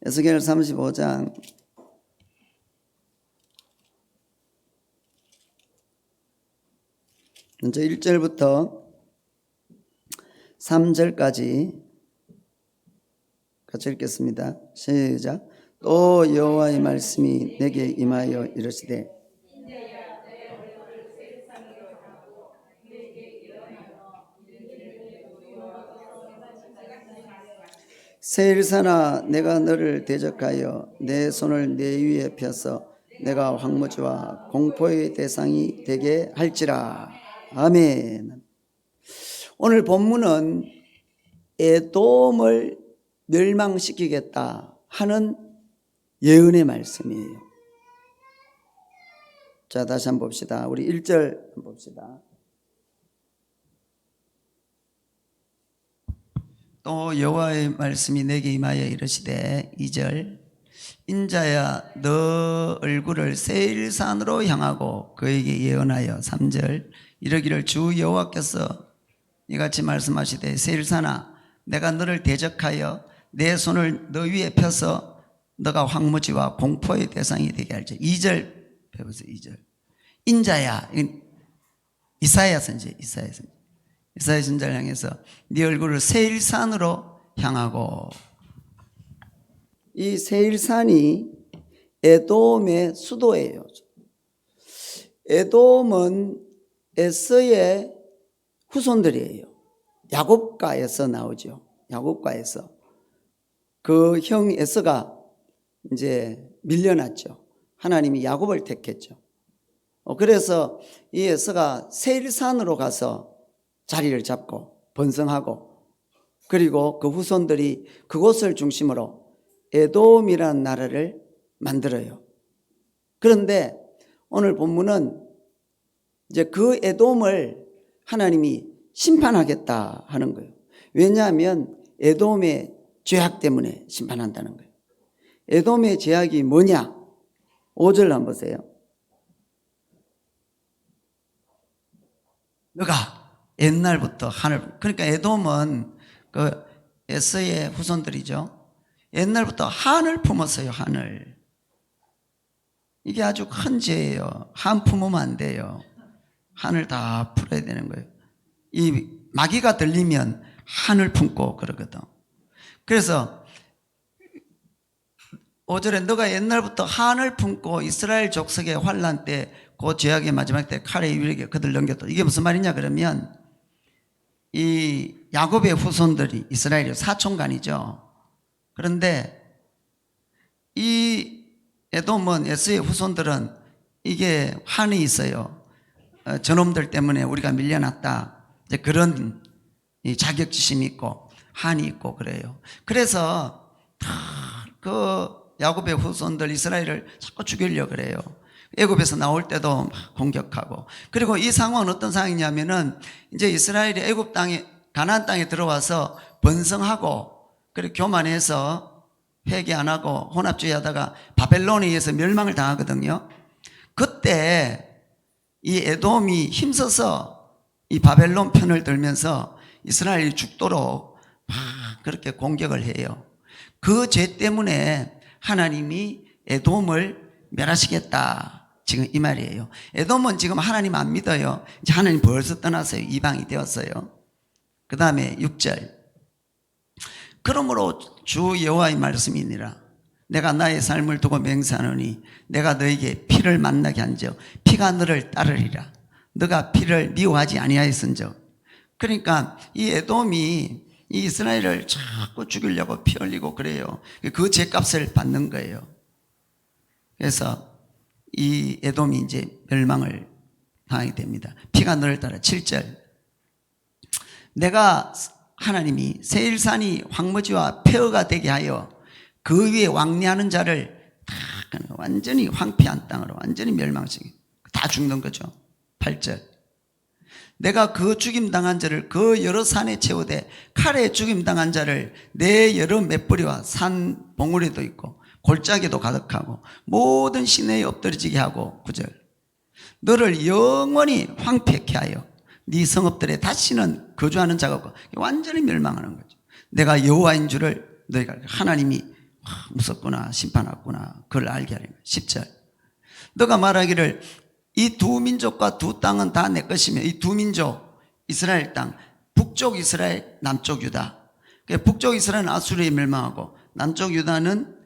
에스겔 35장 1절부터 3절까지 같이 읽겠습니다. 시작. 또 여호와의 말씀이 내게 임하여 이르시되 세일사나 내가 너를 대적하여 내 손을 내 위에 펴서 내가 황무지와 공포의 대상이 되게 할지라. 아멘. 오늘 본문은 에돔을 멸망시키겠다 하는 예언의 말씀이에요. 자, 다시 한번 봅시다. 우리 1절 한번 봅시다. 또 여호와의 말씀이 내게 임하여 이르시되 2절 인자야 너 얼굴을 세일산으로 향하고 그에게 예언하여 3절 이르기를 주 여호와께서 이같이 말씀하시되 세일산아 내가 너를 대적하여 내 손을 너 위에 펴서 너가 황무지와 공포의 대상이 되게 할지. 2절 배우세요. 2절 인자야 이사야 선지 이사야 선지자를 향해서 네 얼굴을 세일산으로 향하고. 이 세일산이 에돔의 수도예요. 에돔은 에서의 후손들이에요. 야곱가에서 나오죠. 야곱가에서 그 형 에서가 이제 밀려났죠. 하나님이 야곱을 택했죠. 그래서 이 에서가 세일산으로 가서 자리를 잡고 번성하고, 그리고 그 후손들이 그곳을 중심으로 에돔이라는 나라를 만들어요. 그런데 오늘 본문은 이제 그 에돔을 하나님이 심판하겠다 하는 거예요. 왜냐하면 에돔의 죄악 때문에 심판한다는 거예요. 에돔의 죄악이 뭐냐? 5절 한번 보세요. 너가 옛날부터 하늘, 그러니까 에돔은 그 에서의 후손들이죠. 옛날부터 한을 품었어요. 한을. 이게 아주 큰 죄예요. 한 품으면 안 돼요. 한을 다 풀어야 되는 거예요. 이 마귀가 들리면 한을 품고 그러거든. 그래서 5절에 너가 옛날부터 한을 품고 이스라엘 족속의 환난 때 그 죄악의 마지막 때 칼의 위력에 그들 넘겼다. 이게 무슨 말이냐 그러면 이 야곱의 후손들이 이스라엘의 사촌간이죠. 그런데 이 에돔은 에서의 후손들은 이게 한이 있어요. 저놈들 때문에 우리가 밀려났다. 이제 그런 자격지심이 있고 한이 있고 그래요. 그래서 그 야곱의 후손들 이스라엘을 자꾸 죽이려고 그래요. 애굽에서 나올 때도 공격하고. 그리고 이 상황은 어떤 상황이냐면은 이제 이스라엘이 애굽 땅에 가나안 땅에 들어와서 번성하고 그리고 교만해서 회개 안 하고 혼합주의 하다가 바벨론에 의해서 멸망을 당하거든요. 그때 이 에돔이 힘써서 이 바벨론 편을 들면서 이스라엘이 죽도록 막 그렇게 공격을 해요. 그 죄 때문에 하나님이 에돔을 멸하시겠다. 지금 이 말이에요. 에돔은 지금 하나님 안 믿어요. 이제 하나님 벌써 떠났어요. 이방이 되었어요. 그 다음에 6절 그러므로 주 여호와의 말씀이니라. 내가 나의 삶을 두고 맹세하노니 내가 너에게 피를 만나게 한즉 피가 너를 따르리라. 너가 피를 미워하지 아니하였은즉. 그러니까 이 에돔이 이 이스라엘을 자꾸 죽이려고 피 흘리고 그래요. 그 죄값을 받는 거예요. 그래서 이 에돔이 이제 멸망을 당하게 됩니다. 피가 너를 따라. 7절 내가 하나님이 세일산이 황무지와 폐허가 되게 하여 그 위에 왕래하는 자를 다 완전히 황폐한 땅으로 완전히 멸망시키고 다 죽는 거죠. 8절 내가 그 죽임당한 자를 그 여러 산에 채우되 칼에 죽임당한 자를 내 여러 맷뿌리와 산 봉우리도 있고 골짜기도 가득하고 모든 시내에 엎드러지게 하고. 9절 너를 영원히 황폐케 하여 네 성읍들에 다시는 거주하는 자가 없고 완전히 멸망하는 거죠. 내가 여호와인 줄을 너희가 하나님이 무섭구나, 심판 왔구나, 그걸 알게 하는 거예요. 10절. 너가 말하기를 이 두 민족과 두 땅은 다 내 것이며, 이 두 민족, 이스라엘 땅, 북쪽 이스라엘, 남쪽 유다. 북쪽 이스라엘은 아수르에 멸망하고 남쪽 유다는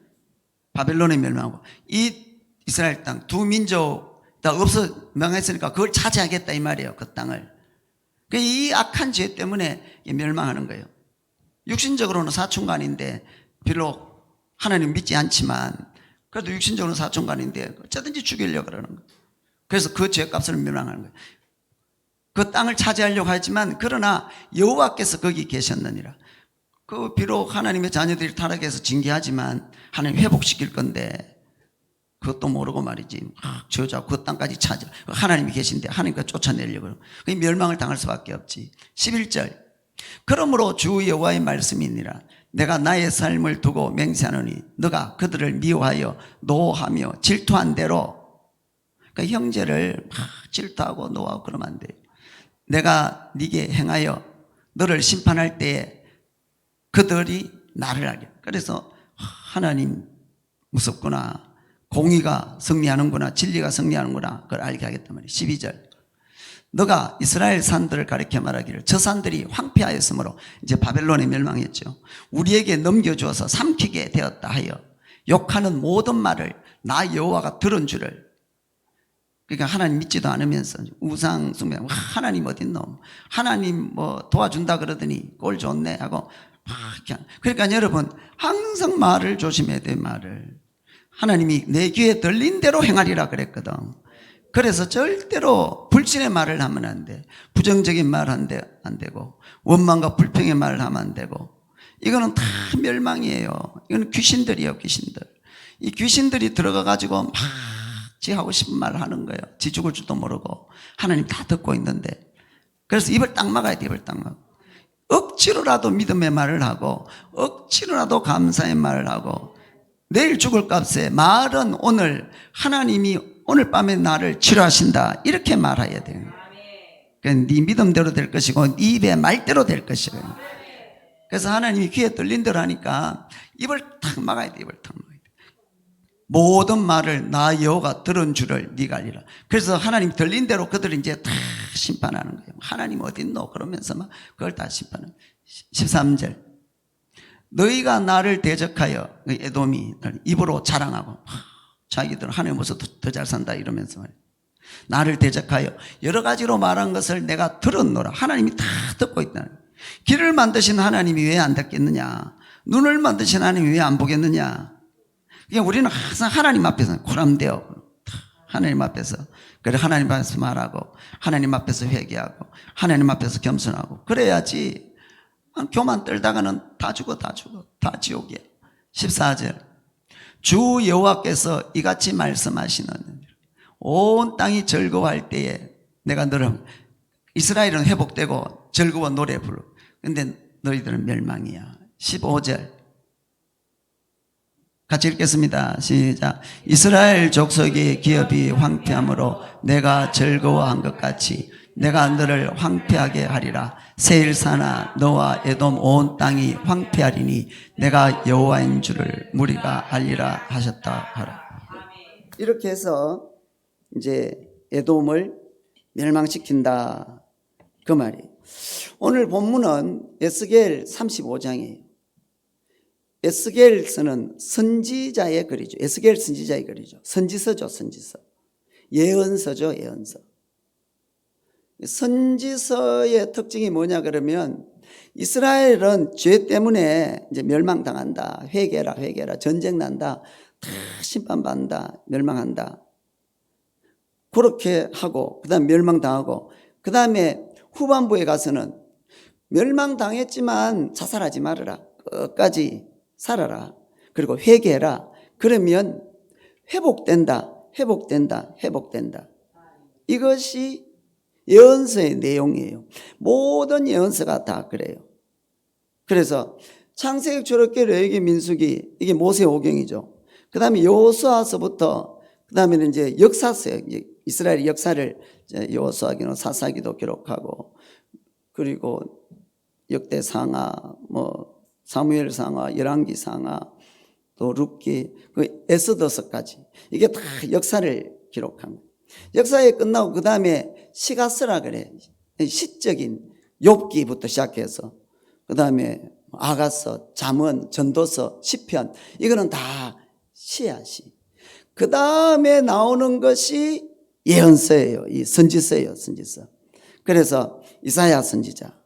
바벨론에 멸망하고, 이 이스라엘 땅 두 민족 다 없어 멸망했으니까 그걸 차지하겠다 이 말이에요. 그 땅을. 이 악한 죄 때문에 멸망하는 거예요. 육신적으로는 사촌간인데, 비록 하나님 믿지 않지만 그래도 육신적으로는 사촌간인데 어쩌든지 죽이려고 그러는 거예요. 그래서 그 죄값을 멸망하는 거예요. 그 땅을 차지하려고 하지만 그러나 여호와께서 거기 계셨느니라. 그 비록 하나님의 자녀들이 타락해서 징계하지만 하나님 회복시킬 건데 그것도 모르고 말이지 저자 그 땅까지 차지, 하나님이 계신데 하나님과 쫓아내려고 그 멸망을 당할 수밖에 없지. 11절. 그러므로 주 여호와의 말씀이니라. 내가 나의 삶을 두고 맹세하노니 너가 그들을 미워하여 노하며 질투한 대로, 그러니까 형제를 막 질투하고 노하고 그러면 안 돼요. 내가 네게 행하여 너를 심판할 때에 그들이 나를 알게. 그래서 하나님 무섭구나, 공의가 승리하는구나, 진리가 승리하는구나, 그걸 알게 하겠단 말이에요. 12절. 너가 이스라엘 산들을 가리켜 말하기를 저 산들이 황폐하였으므로, 이제 바벨론에 멸망했죠, 우리에게 넘겨주어서 삼키게 되었다 하여 욕하는 모든 말을 나 여호와가 들은 줄을. 그러니까 하나님 믿지도 않으면서 우상 숭배, 하나님 어딨노, 하나님 뭐 도와준다 그러더니 꼴 좋네 하고 막. 그러니까 여러분 항상 말을 조심해야 돼. 말을 하나님이 내 귀에 들린 대로 행하리라 그랬거든. 그래서 절대로 불신의 말을 하면 안 돼. 부정적인 말 안 되고, 원망과 불평의 말을 하면 안 되고. 이거는 다 멸망이에요. 이거는 귀신들이에요, 귀신들. 이 귀신들이 들어가 가지고 막 지 하고 싶은 말을 하는 거예요. 지 죽을 줄도 모르고 하나님 다 듣고 있는데. 그래서 입을 딱 막아야 돼. 입을 딱 막아. 억지로라도 믿음의 말을 하고 억지로라도 감사의 말을 하고, 내일 죽을 값에 말은 오늘 하나님이 오늘 밤에 나를 치료하신다 이렇게 말해야 돼요. 그러니까 네 믿음대로 될 것이고 네 입의 말대로 될 것이고. 그래서 하나님이 귀에 들린 대로 하니까 입을 탁 막아야 돼. 입을 탁 막아야 돼. 모든 말을 나 여호가 들은 줄을 네가 알리라. 그래서 하나님 들린 대로 그들을 이제 다 심판하는 거예요. 하나님 어딨노 그러면서 막 그걸 다 심판하는 거예요. 13절. 너희가 나를 대적하여, 에돔이 입으로 자랑하고 자기들 하나님 모습 더 잘 산다 이러면서 말이에요. 나를 대적하여 여러 가지로 말한 것을 내가 들었노라. 하나님이 다 듣고 있다. 길을 만드신 하나님이 왜 안 듣겠느냐, 눈을 만드신 하나님이 왜 안 보겠느냐. 그러니까 우리는 항상 하나님 앞에서 고람되어 하나님 앞에서, 그래 하나님 앞에서 말하고 하나님 앞에서 회개하고 하나님 앞에서 겸손하고 그래야지. 교만 떨다가는 다 죽어 다 지옥이야. 14절. 주 여호와께서 이같이 말씀하시는, 온 땅이 즐거워할 때에 내가 너를, 이스라엘은 회복되고 즐거워 노래 부르, 근데 너희들은 멸망이야. 15절 같이 읽겠습니다. 시작. 이스라엘 족속의 기업이 황폐함으로 내가 즐거워한 것 같이 내가 너를 황폐하게 하리라. 세일사나 너와 에돔 온 땅이 황폐하리니 내가 여호와인 줄을 무리가 알리라 하셨다 하라. 이렇게 해서 이제 에돔을 멸망시킨다 그 말이에요. 오늘 본문은 에스겔 35장이에요. 에스겔서는 선지자의 글이죠. 에스겔 선지자의 글이죠. 선지서죠, 선지서. 예언서죠, 예언서. 선지서의 특징이 뭐냐 그러면, 이스라엘은 죄 때문에 이제 멸망당한다. 회개라, 전쟁 난다. 다 심판받는다. 멸망한다. 그렇게 하고, 그 다음에 멸망당하고, 그 다음에 후반부에 가서는 멸망당했지만 자살하지 말아라. 끝까지 살아라. 그리고 회개해라. 그러면 회복된다. 이것이 예언서의 내용이에요. 모든 예언서가 다 그래요. 그래서 창세기, 출애굽기, 레위기, 민수기, 이게 모세오경이죠. 그 다음에 여호수아서부터, 그 다음에는 이제 역사서예요. 이스라엘 역사를 여호수아기는 사사기도 기록하고, 그리고 역대상하, 뭐 사무엘상하, 열왕기상하, 또 룻기, 그 에스더서까지 이게 다 역사를 기록한 거예요. 역사에 끝나고 그 다음에 시가서라 그래. 시적인 욥기부터 시작해서 그 다음에 아가서, 잠언, 전도서, 시편 이거는 다 시야 시. 그 다음에 나오는 것이 예언서예요. 이 선지서예요. 선지서. 그래서 이사야 선지자,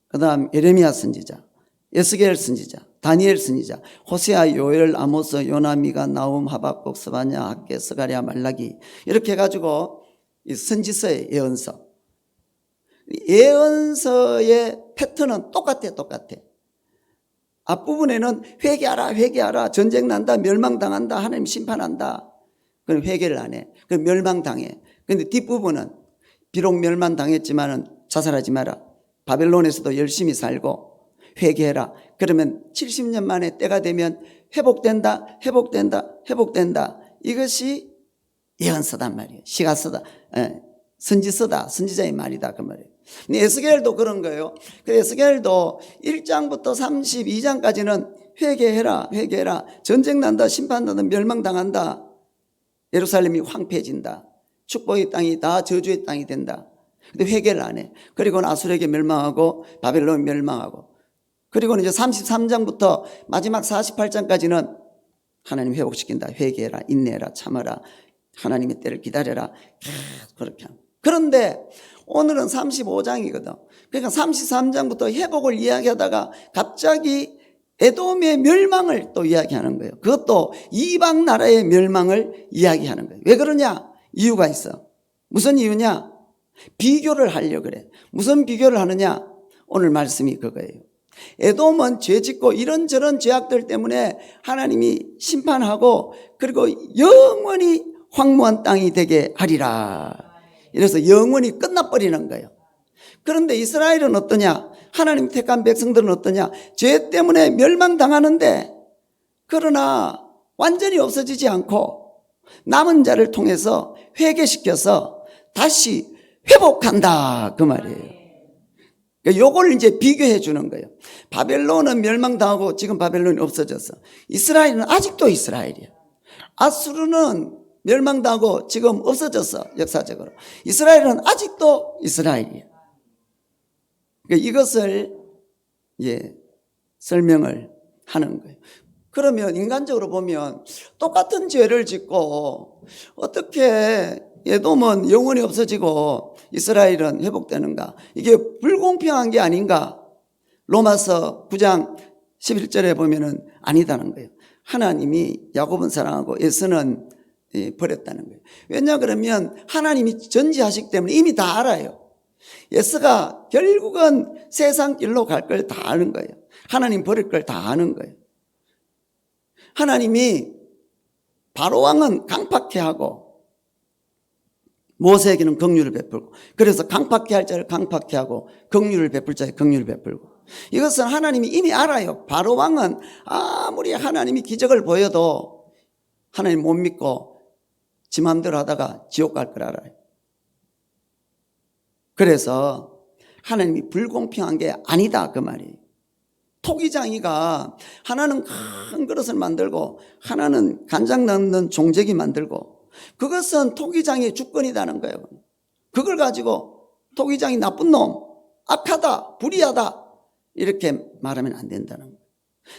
그 다음 예레미야 선지자, 에스겔 선지자, 다니엘 선지자, 호세아, 요엘, 아모스, 요나, 미가, 나움, 하박국, 스바냐, 학개, 스가랴, 말라기 이렇게 해가지고 이 선지서의 예언서. 예언서의 패턴은 똑같아. 앞부분에는 회개하라, 전쟁 난다, 멸망당한다, 하나님 심판한다. 그럼 회개를 안 해. 그럼 멸망당해. 그런데 뒷부분은 비록 멸망당했지만은 자살하지 마라. 바벨론에서도 열심히 살고 회개해라. 그러면 70년 만에 때가 되면 회복된다. 이것이 예언서단 말이에요. 시가서다. 선지서다. 선지자의 말이다. 그 말이에요. 에스겔도 그런 거예요. 에스겔도 1장부터 32장까지는 회개해라. 전쟁 난다. 심판난다. 멸망당한다. 예루살렘이 황폐해진다. 축복의 땅이 다 저주의 땅이 된다. 근데 회개를 안 해. 그리고는 아수르에게 멸망하고 바벨론 멸망하고. 그리고는 이제 33장부터 마지막 48장까지는 하나님 회복시킨다. 회개해라. 인내해라. 참아라. 하나님의 때를 기다려라. 그렇게 합니다. 그런데 오늘은 35장이거든. 그러니까 33장부터 회복을 이야기하다가 갑자기 에돔의 멸망을 또 이야기하는 거예요. 그것도 이방 나라의 멸망을 이야기하는 거예요. 왜 그러냐? 이유가 있어. 무슨 이유냐? 비교를 하려고 그래. 무슨 비교를 하느냐? 오늘 말씀이 그거예요. 에돔은 죄짓고 이런저런 죄악들 때문에 하나님이 심판하고 그리고 영원히 황무한 땅이 되게 하리라. 이래서 영원히 끝나버리는 거예요. 그런데 이스라엘은 어떠냐? 하나님 택한 백성들은 어떠냐? 죄 때문에 멸망당하는데 그러나 완전히 없어지지 않고 남은 자를 통해서 회개시켜서 다시 회복한다. 그 말이에요. 요걸 이제 비교해 주는 거예요. 바벨론은 멸망당하고 지금 바벨론이 없어졌어. 이스라엘은 아직도 이스라엘이야. 아수르는 멸망당하고 지금 없어졌어. 역사적으로. 이스라엘은 아직도 이스라엘이야. 이것을 설명을 하는 거예요. 그러면 인간적으로 보면 똑같은 죄를 짓고 어떻게 에돔은 영원히 없어지고 이스라엘은 회복되는가? 이게 불공평한 게 아닌가? 로마서 9장 11절에 보면은 아니다는 거예요. 하나님이 야곱은 사랑하고 에서는 버렸다는 거예요. 왜냐 그러면 하나님이 전지하시기 때문에 이미 다 알아요. 에서가 결국은 세상 길로 갈 걸 다 아는 거예요. 하나님 버릴 걸 다 아는 거예요. 하나님이 바로왕은 강팍해 하고 모세에게는 긍휼을 베풀고 그래서 강팍해 할 자를 강팍해 하고 긍휼을 베풀 자에 긍휼을 베풀고 이것은 하나님이 이미 알아요. 바로왕은 아무리 하나님이 기적을 보여도 하나님 못 믿고 지 맘대로 하다가 지옥 갈 걸 알아요. 그래서 하나님이 불공평한 게 아니다 그 말이에요. 토기장이가 하나는 큰 그릇을 만들고 하나는 간장 넣는 종재기 만들고 그것은 토기장의 주권이라는 거예요. 그걸 가지고 토기장이 나쁜 놈, 악하다, 불의하다 이렇게 말하면 안 된다는 거예요.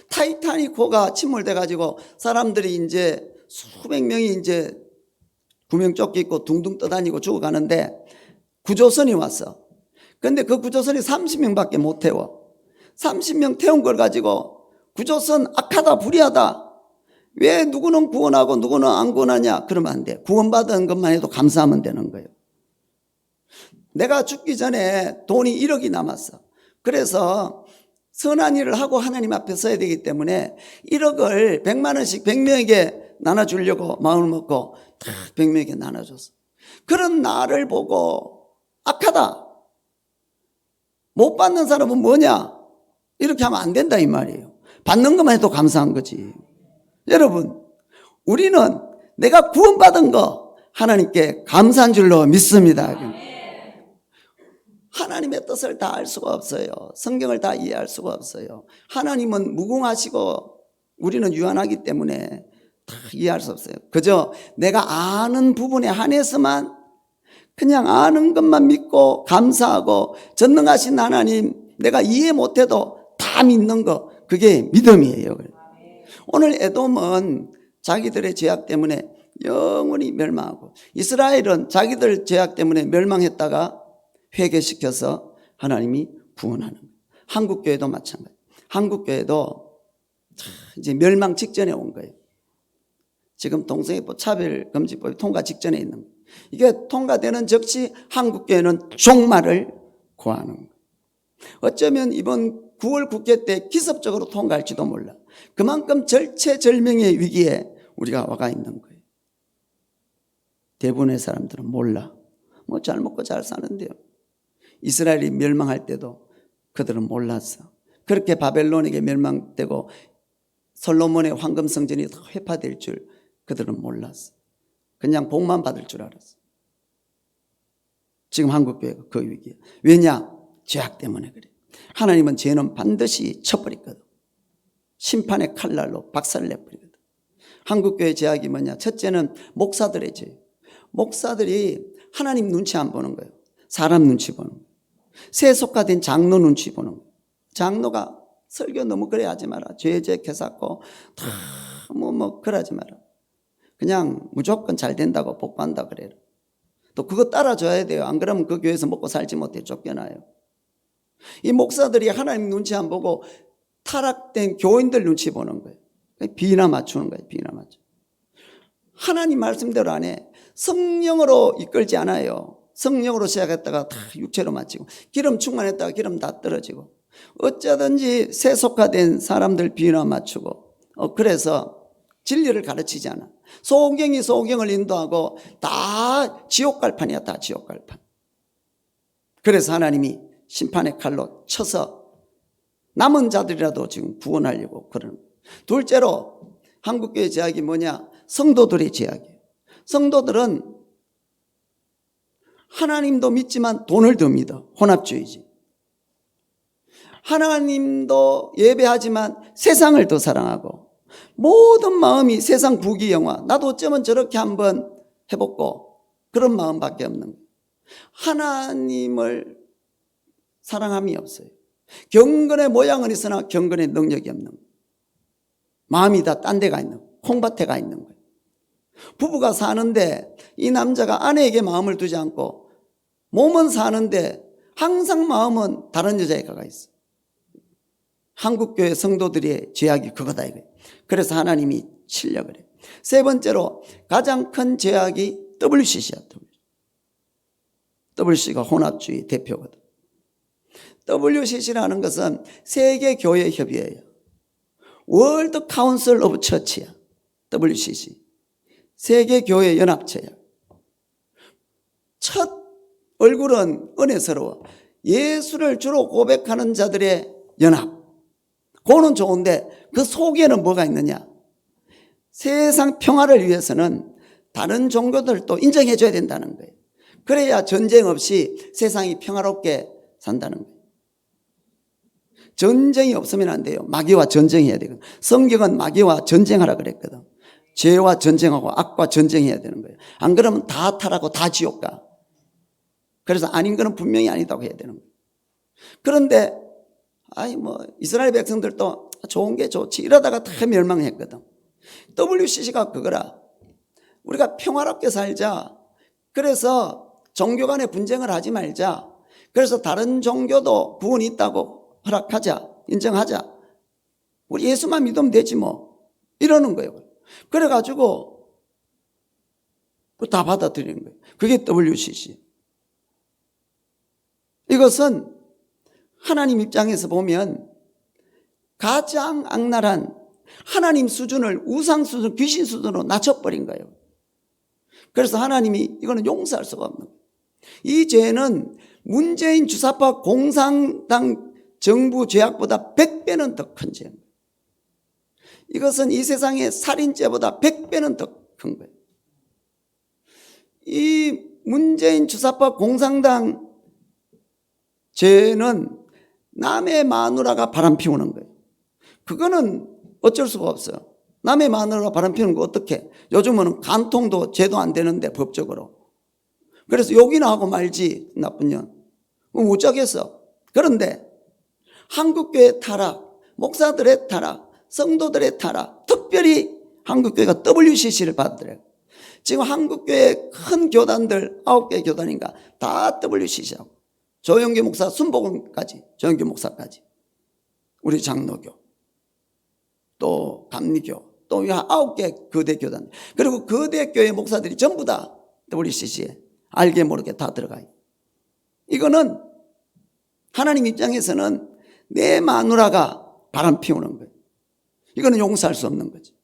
타이타닉호가 침몰돼 가지고 사람들이 이제 수백 명이 이제 구명조끼 입고 둥둥 떠다니고 죽어가는데 구조선이 왔어. 그런데 그 구조선이 30명밖에 못 태워. 30명 태운 걸 가지고 구조선 악하다, 불의하다. 왜 누구는 구원하고 누구는 안 구원하냐? 그러면 안 돼. 구원받은 것만 해도 감사하면 되는 거예요. 내가 죽기 전에 돈이 1억이 남았어. 그래서 선한 일을 하고 하나님 앞에 서야 되기 때문에 1억을 100만 원씩 100명에게 나눠주려고 마음을 먹고 다 100명에게 나눠줬어. 그런 나를 보고 악하다. 못 받는 사람은 뭐냐? 이렇게 하면 안 된다 이 말이에요. 받는 것만 해도 감사한 거지. 여러분, 우리는 내가 구원받은 거 하나님께 감사한 줄로 믿습니다. 하나님의 뜻을 다 알 수가 없어요. 성경을 다 이해할 수가 없어요. 하나님은 무궁하시고 우리는 유한하기 때문에 다 이해할 수 없어요. 그저 내가 아는 부분에 한해서만 그냥 아는 것만 믿고 감사하고 전능하신 하나님 내가 이해 못해도 다 믿는 거, 그게 믿음이에요. 오늘 에돔은 자기들의 죄악 때문에 영원히 멸망하고, 이스라엘은 자기들 죄악 때문에 멸망했다가 회개시켜서 하나님이 구원하는 거예요. 한국교회도 마찬가지. 한국교회도 이제 멸망 직전에 온 거예요. 지금 동성애법 차별금지법이 통과 직전에 있는 거예요. 이게 통과되는 즉시 한국교회는 종말을 구하는 거예요. 어쩌면 이번 9월 국회 때 기습적으로 통과할지도 몰라. 그만큼 절체절명의 위기에 우리가 와가 있는 거예요. 대부분의 사람들은 몰라. 뭐 잘 먹고 잘 사는데요. 이스라엘이 멸망할 때도 그들은 몰랐어. 그렇게 바벨론에게 멸망되고 솔로몬의 황금 성전이 다 회파될 줄 그들은 몰랐어. 그냥 복만 받을 줄 알았어. 지금 한국교회가 그 위기야. 왜냐? 죄악 때문에 그래. 하나님은 죄는 반드시 쳐버리거든. 심판의 칼날로 박살을 내버리거든. 한국교회 죄악이 뭐냐? 첫째는 목사들의 죄. 목사들이 하나님 눈치 안 보는 거예요. 사람 눈치 보는 거예요. 세속화된 장로 눈치 보는 거예요. 장로가 설교 너무 그래 하지 마라. 죄 개사고 그러지 마라. 그냥 무조건 잘 된다고 복받는다 그래라. 또 그거 따라줘야 돼요. 안 그러면 그 교회에서 먹고 살지 못해 쫓겨나요. 이 목사들이 하나님 눈치 안 보고 타락된 교인들 눈치 보는 거예요. 비나 맞추는 거예요. 비나 맞추. 하나님 말씀대로 안 해. 성령으로 이끌지 않아요. 성령으로 시작했다가 다 육체로 마치고, 기름 충만했다가 기름 다 떨어지고, 어쩌든지 세속화된 사람들 비나 맞추고, 그래서 진리를 가르치지 않아. 소경이 소경을 인도하고 다 지옥갈판이야. 다 지옥갈판. 그래서 하나님이 심판의 칼로 쳐서 남은 자들이라도 지금 구원하려고 그러는 거예요. 둘째로 한국교회 죄악이 뭐냐? 성도들의 죄악이에요. 성도들은 하나님도 믿지만 돈을 더 믿어. 혼합주의지. 하나님도 예배하지만 세상을 더 사랑하고, 모든 마음이 세상 부귀영화, 나도 어쩌면 저렇게 한번 해보고, 그런 마음밖에 없는 거예요. 하나님을 사랑함이 없어요. 경건의 모양은 있으나 경건의 능력이 없는 거예요. 마음이 다 딴 데가 있는 거예요. 콩밭에 가 있는 거예요. 부부가 사는데 이 남자가 아내에게 마음을 두지 않고 몸은 사는데 항상 마음은 다른 여자에 가 있어요. 한국교회 성도들의 죄악이 그거다 이거예요. 그래서 하나님이 치려고 그래요. 세 번째로 가장 큰 죄악이 WCC야. WCC가 혼합주의 대표거든. WCC라는 것은 세계교회협의회예요. 월드 카운슬 오브 처치야. WCC. 세계교회 연합체야. 첫 얼굴은 은혜스러워. 예수를 주로 고백하는 자들의 연합. 그거는 좋은데 그 속에는 뭐가 있느냐? 세상 평화를 위해서는 다른 종교들도 인정해 줘야 된다는 거예요. 그래야 전쟁 없이 세상이 평화롭게 산다는 거예요. 전쟁이 없으면 안 돼요. 마귀와 전쟁해야 되거든. 성경은 마귀와 전쟁하라 그랬거든. 죄와 전쟁하고 악과 전쟁해야 되는 거예요. 안 그러면 다 타락하고 다 지옥 가. 그래서 아닌 거는 분명히 아니다고 해야 되는 거예요. 그런데 이스라엘 백성들도 좋은 게 좋지 이러다가 다 멸망했거든. WCC가 그거라. 우리가 평화롭게 살자. 그래서 종교 간의 분쟁을 하지 말자. 그래서 다른 종교도 구원이 있다고 허락하자. 인정하자. 우리 예수만 믿으면 되지 뭐. 이러는 거예요. 그래가지고 다 받아들이는 거예요. 그게 WCC. 이것은 하나님 입장에서 보면 가장 악랄한 하나님 수준을 우상 수준, 귀신 수준으로 낮춰버린 거예요. 그래서 하나님이 이거는 용서할 수가 없는 거예요. 이 죄는 문재인 주사파 공산당 정부 죄악보다 100배는 더 큰 죄입니다. 이것은 이 세상의 살인죄보다 100배는 더 큰 거예요. 이 문재인 주사파 공산당 죄는 남의 마누라가 바람 피우는 거예요. 그거는 어쩔 수가 없어요. 남의 마누라 바람 피우는 거 어떻게? 요즘은 간통도 제도 안 되는데 법적으로. 그래서 욕이나 하고 말지 나쁜 년. 못 자겠어. 그런데 한국교회 타락, 목사들의 타락, 성도들의 타락, 특별히 한국교회가 WCC를 받더래요. 지금 한국교회 큰 교단들 9개 교단인가 다 WCC하고 조영규 목사, 순복음까지, 조영규 목사까지, 우리 장로교, 또 감리교, 또 9개 거대 교단, 그리고 거대 교회 목사들이 전부 다 WCC에 알게 모르게 다 들어가요. 이거는 하나님 입장에서는 내 마누라가 바람 피우는 거예요. 이거는 용서할 수 없는 거지.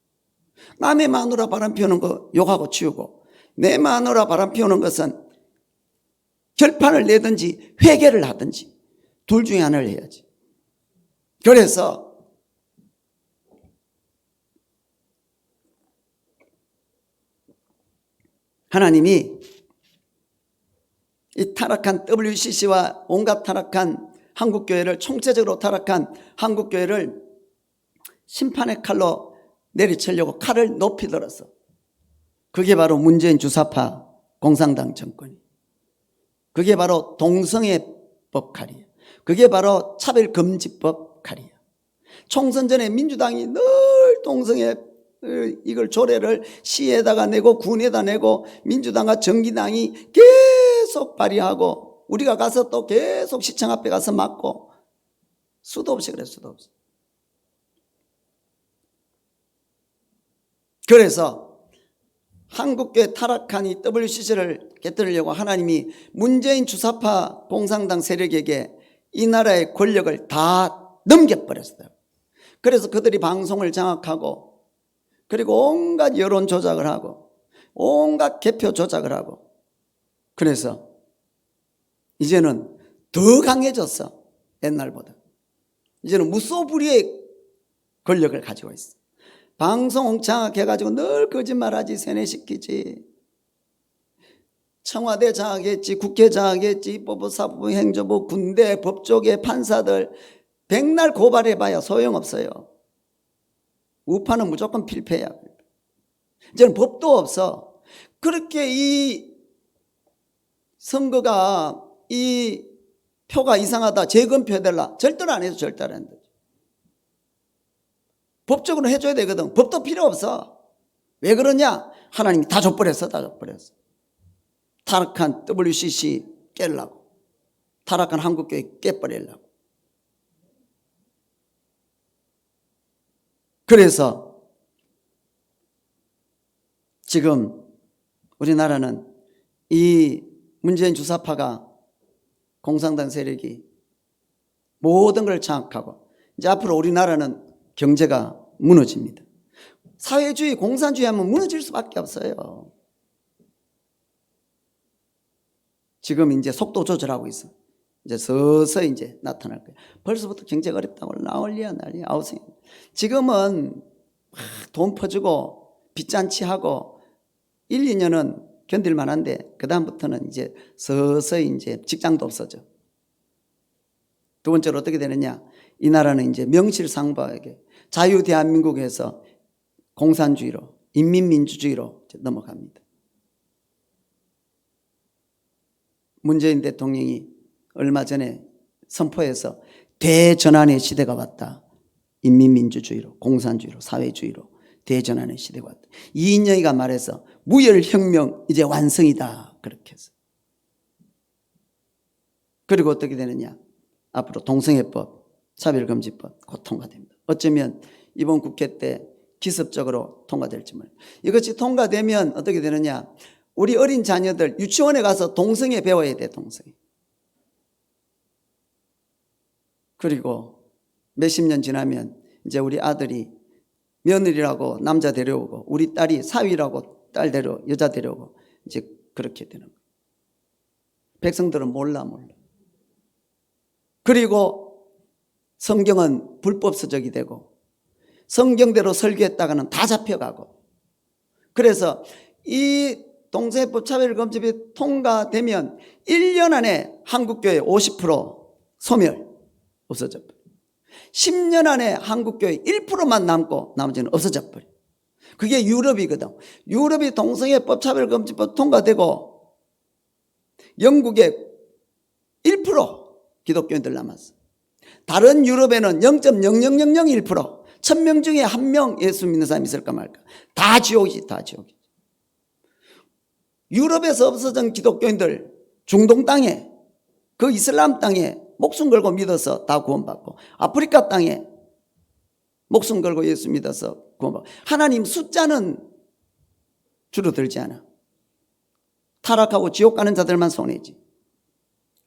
남의 마누라 바람 피우는 거 욕하고 치우고, 내 마누라 바람 피우는 것은 결판을 내든지 회개를 하든지 둘 중에 하나를 해야지. 그래서 하나님이 이 타락한 WCC와 온갖 타락한 한국교회를, 총체적으로 타락한 한국교회를 심판의 칼로 내리치려고 칼을 높이 들었어. 그게 바로 문재인 주사파 공산당 정권이, 그게 바로 동성애법 칼이에요. 그게 바로 차별금지법 칼이에요. 총선 전에 민주당이 늘 동성애 이걸 조례를 시에다가 내고 군에다 내고 민주당과 정의당이 계속 발의하고 우리가 가서 또 계속 시청 앞에 가서 막고, 수도 없이 그래, 수도 없이. 그래서 한국교회 타락한 이 WCC를 깨뜨리려고 하나님이 문재인 주사파 공산당 세력에게 이 나라의 권력을 다 넘겨버렸어요. 그래서 그들이 방송을 장악하고, 그리고 온갖 여론 조작을 하고, 온갖 개표 조작을 하고, 그래서 이제는 더 강해졌어. 옛날보다. 이제는 무소불위의 권력을 가지고 있어. 방송 장악해가지고 늘 거짓말하지, 세뇌시키지. 청와대 장악했지, 국회 장악했지, 입법부, 사법부, 행정부, 군대, 법조계, 판사들 백날 고발해봐야 소용없어요. 우파는 무조건 필패야. 이제는 법도 없어. 그렇게 이 선거가, 이 표가 이상하다, 재검표 해달라, 절대로 안 해도 절대로 안 된다. 법적으로 해줘야 되거든. 법도 필요 없어. 왜 그러냐? 하나님이 다 줘버렸어. 다 줘버렸어. 타락한 WCC 깨려고, 타락한 한국교회 깨버리려고. 그래서 지금 우리나라는 이 문재인 주사파가, 공산당 세력이 모든 걸 장악하고, 이제 앞으로 우리나라는 경제가 무너집니다. 사회주의, 공산주의 하면 무너질 수밖에 없어요. 지금 이제 속도 조절하고 있어. 이제 서서히 이제 나타날 거예요. 벌써부터 경제가 어렵다고 난리야. 아우성. 지금은 돈 퍼주고 빚잔치하고 1, 2년은 견딜 만한데, 그다음부터는 이제 서서히 이제 직장도 없어져. 두 번째로 어떻게 되느냐? 이 나라는 이제 명실상부하게 자유대한민국에서 공산주의로, 인민민주주의로 넘어갑니다. 문재인 대통령이 얼마 전에 선포해서 대전환의 시대가 왔다. 인민민주주의로, 공산주의로, 사회주의로 대전환의 시대가 왔다. 이인영이가 말해서 무열혁명 이제 완성이다. 그렇게 해서. 그리고 어떻게 되느냐? 앞으로 동성애법, 차별금지법 곧 통과됩니다. 어쩌면 이번 국회 때 기습적으로 통과될지 몰라요. 이것이 통과되면 어떻게 되느냐? 우리 어린 자녀들 유치원에 가서 동성애 배워야 돼. 동성애. 그리고 몇십 년 지나면 이제 우리 아들이 며느리라고 남자 데려오고, 우리 딸이 사위라고 여자 데려오고, 이제 그렇게 되는 거예요. 백성들은 몰라. 그리고 성경은 불법 서적이 되고, 성경대로 설교했다가는 다 잡혀가고. 그래서 이 동성애법 차별금지법이 통과되면 1년 안에 한국교회 50% 소멸, 없어져. 10년 안에 한국교회 1%만 남고 나머지는 없어져 버려. 그게 유럽이거든. 유럽이 동성애법 차별금지법 통과되고 영국에 1% 기독교인들 남았어. 다른 유럽에는 0.00001%, 1000명 중에 1명 예수 믿는 사람이 있을까 말까. 다 지옥이지, 다 지옥이지. 유럽에서 없어진 기독교인들 중동 땅에, 그 이슬람 땅에 목숨 걸고 믿어서 다 구원받고, 아프리카 땅에 목숨 걸고 예수 믿어서 구원받고. 하나님 숫자는 줄어들지 않아. 타락하고 지옥 가는 자들만 손해지.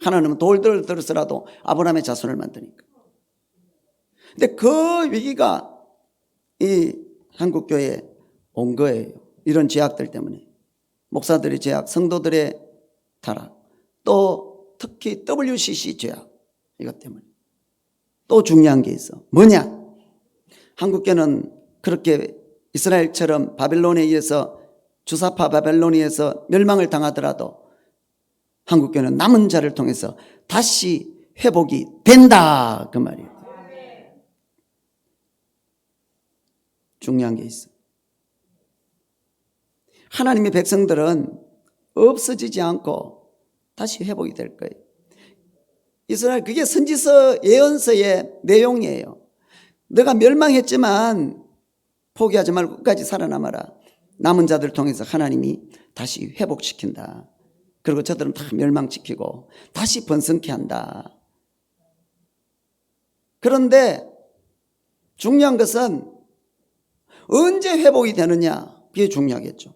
하나님은 돌들을 들었으라도 아브라함의 자손을 만드니까. 근데 그 위기가 이 한국교회에 온 거예요. 이런 죄악들 때문에. 목사들의 죄악, 성도들의 타락, 또 특히 WCC 죄악, 이것 때문에. 또 중요한 게 있어. 뭐냐? 한국교회는 그렇게 이스라엘처럼 바벨론에 의해서, 주사파 바벨론에 의해서 멸망을 당하더라도 한국교회는 남은 자를 통해서 다시 회복이 된다, 그 말이에요. 중요한 게 있어. 하나님의 백성들은 없어지지 않고 다시 회복이 될 거예요. 이스라엘, 그게 선지서 예언서의 내용이에요. 너가 멸망했지만 포기하지 말고 끝까지 살아남아라. 남은 자들 통해서 하나님이 다시 회복시킨다. 그리고 저들은 다 멸망시키고 다시 번성케 한다. 그런데 중요한 것은 언제 회복이 되느냐, 그게 중요하겠죠.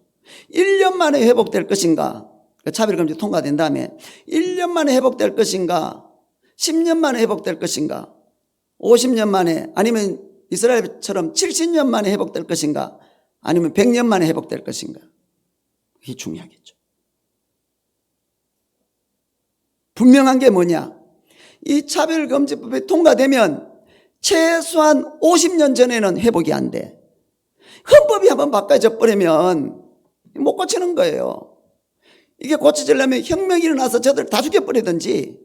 1년 만에 회복될 것인가, 차별금지 통과된 다음에 1년 만에 회복될 것인가, 10년 만에 회복될 것인가, 50년 만에, 아니면 이스라엘처럼 70년 만에 회복될 것인가, 아니면 100년 만에 회복될 것인가, 그게 중요하겠죠. 분명한 게 뭐냐, 이 차별금지법이 통과되면 최소한 50년 전에는 회복이 안 돼. 헌법이 한번 바꿔져 버리면 못 고치는 거예요. 이게 고쳐지려면 혁명이 일어나서 저들 다 죽여버리든지,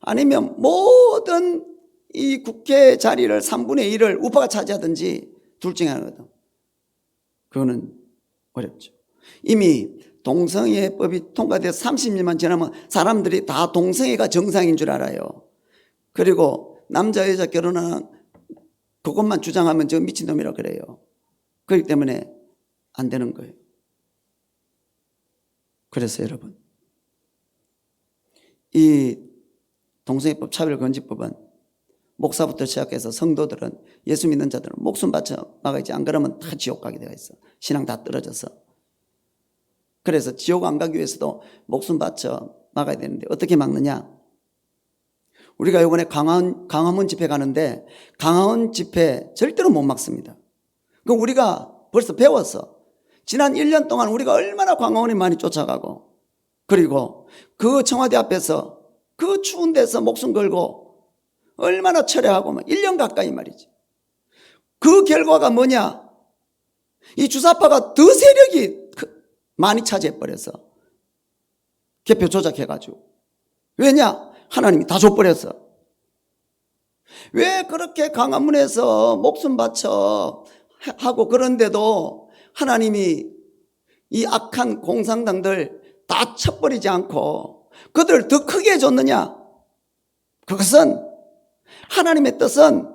아니면 모든 이 국회 자리를 3분의 1을 우파가 차지하든지 둘 중에 하나거든. 그거는 어렵죠. 이미 동성애법이 통과돼서 30년만 지나면 사람들이 다 동성애가 정상인 줄 알아요. 그리고 남자 여자 결혼하는 그것만 주장하면 저 미친놈이라고 그래요. 그렇기 때문에 안 되는 거예요. 그래서 여러분, 이 동성애법 차별금지법은 목사부터 시작해서 성도들은, 예수 믿는 자들은 목숨 바쳐 막아야지. 안 그러면 다 지옥 가게 되어 있어. 신앙 다 떨어져서. 그래서 지옥 안 가기 위해서도 목숨 바쳐 막아야 되는데 어떻게 막느냐? 우리가 이번에 강화문 집회 가는데 강화문 집회 절대로 못 막습니다. 그 우리가 벌써 배웠어. 지난 1년 동안 우리가 얼마나 강화문에 많이 쫓아가고, 그리고 그 청와대 앞에서 그 추운 데서 목숨 걸고 얼마나 철회하고, 1년 가까이 말이지. 그 결과가 뭐냐? 이 주사파가 더 세력이 많이 차지해버려서 개표 조작해가지고. 왜냐? 하나님이 다 줘버렸어. 왜 그렇게 강화문에서 목숨 바쳐 하고 그런데도 하나님이 이 악한 공산당들 다 쳐버리지 않고 그들 더 크게 해줬느냐? 그것은 하나님의 뜻은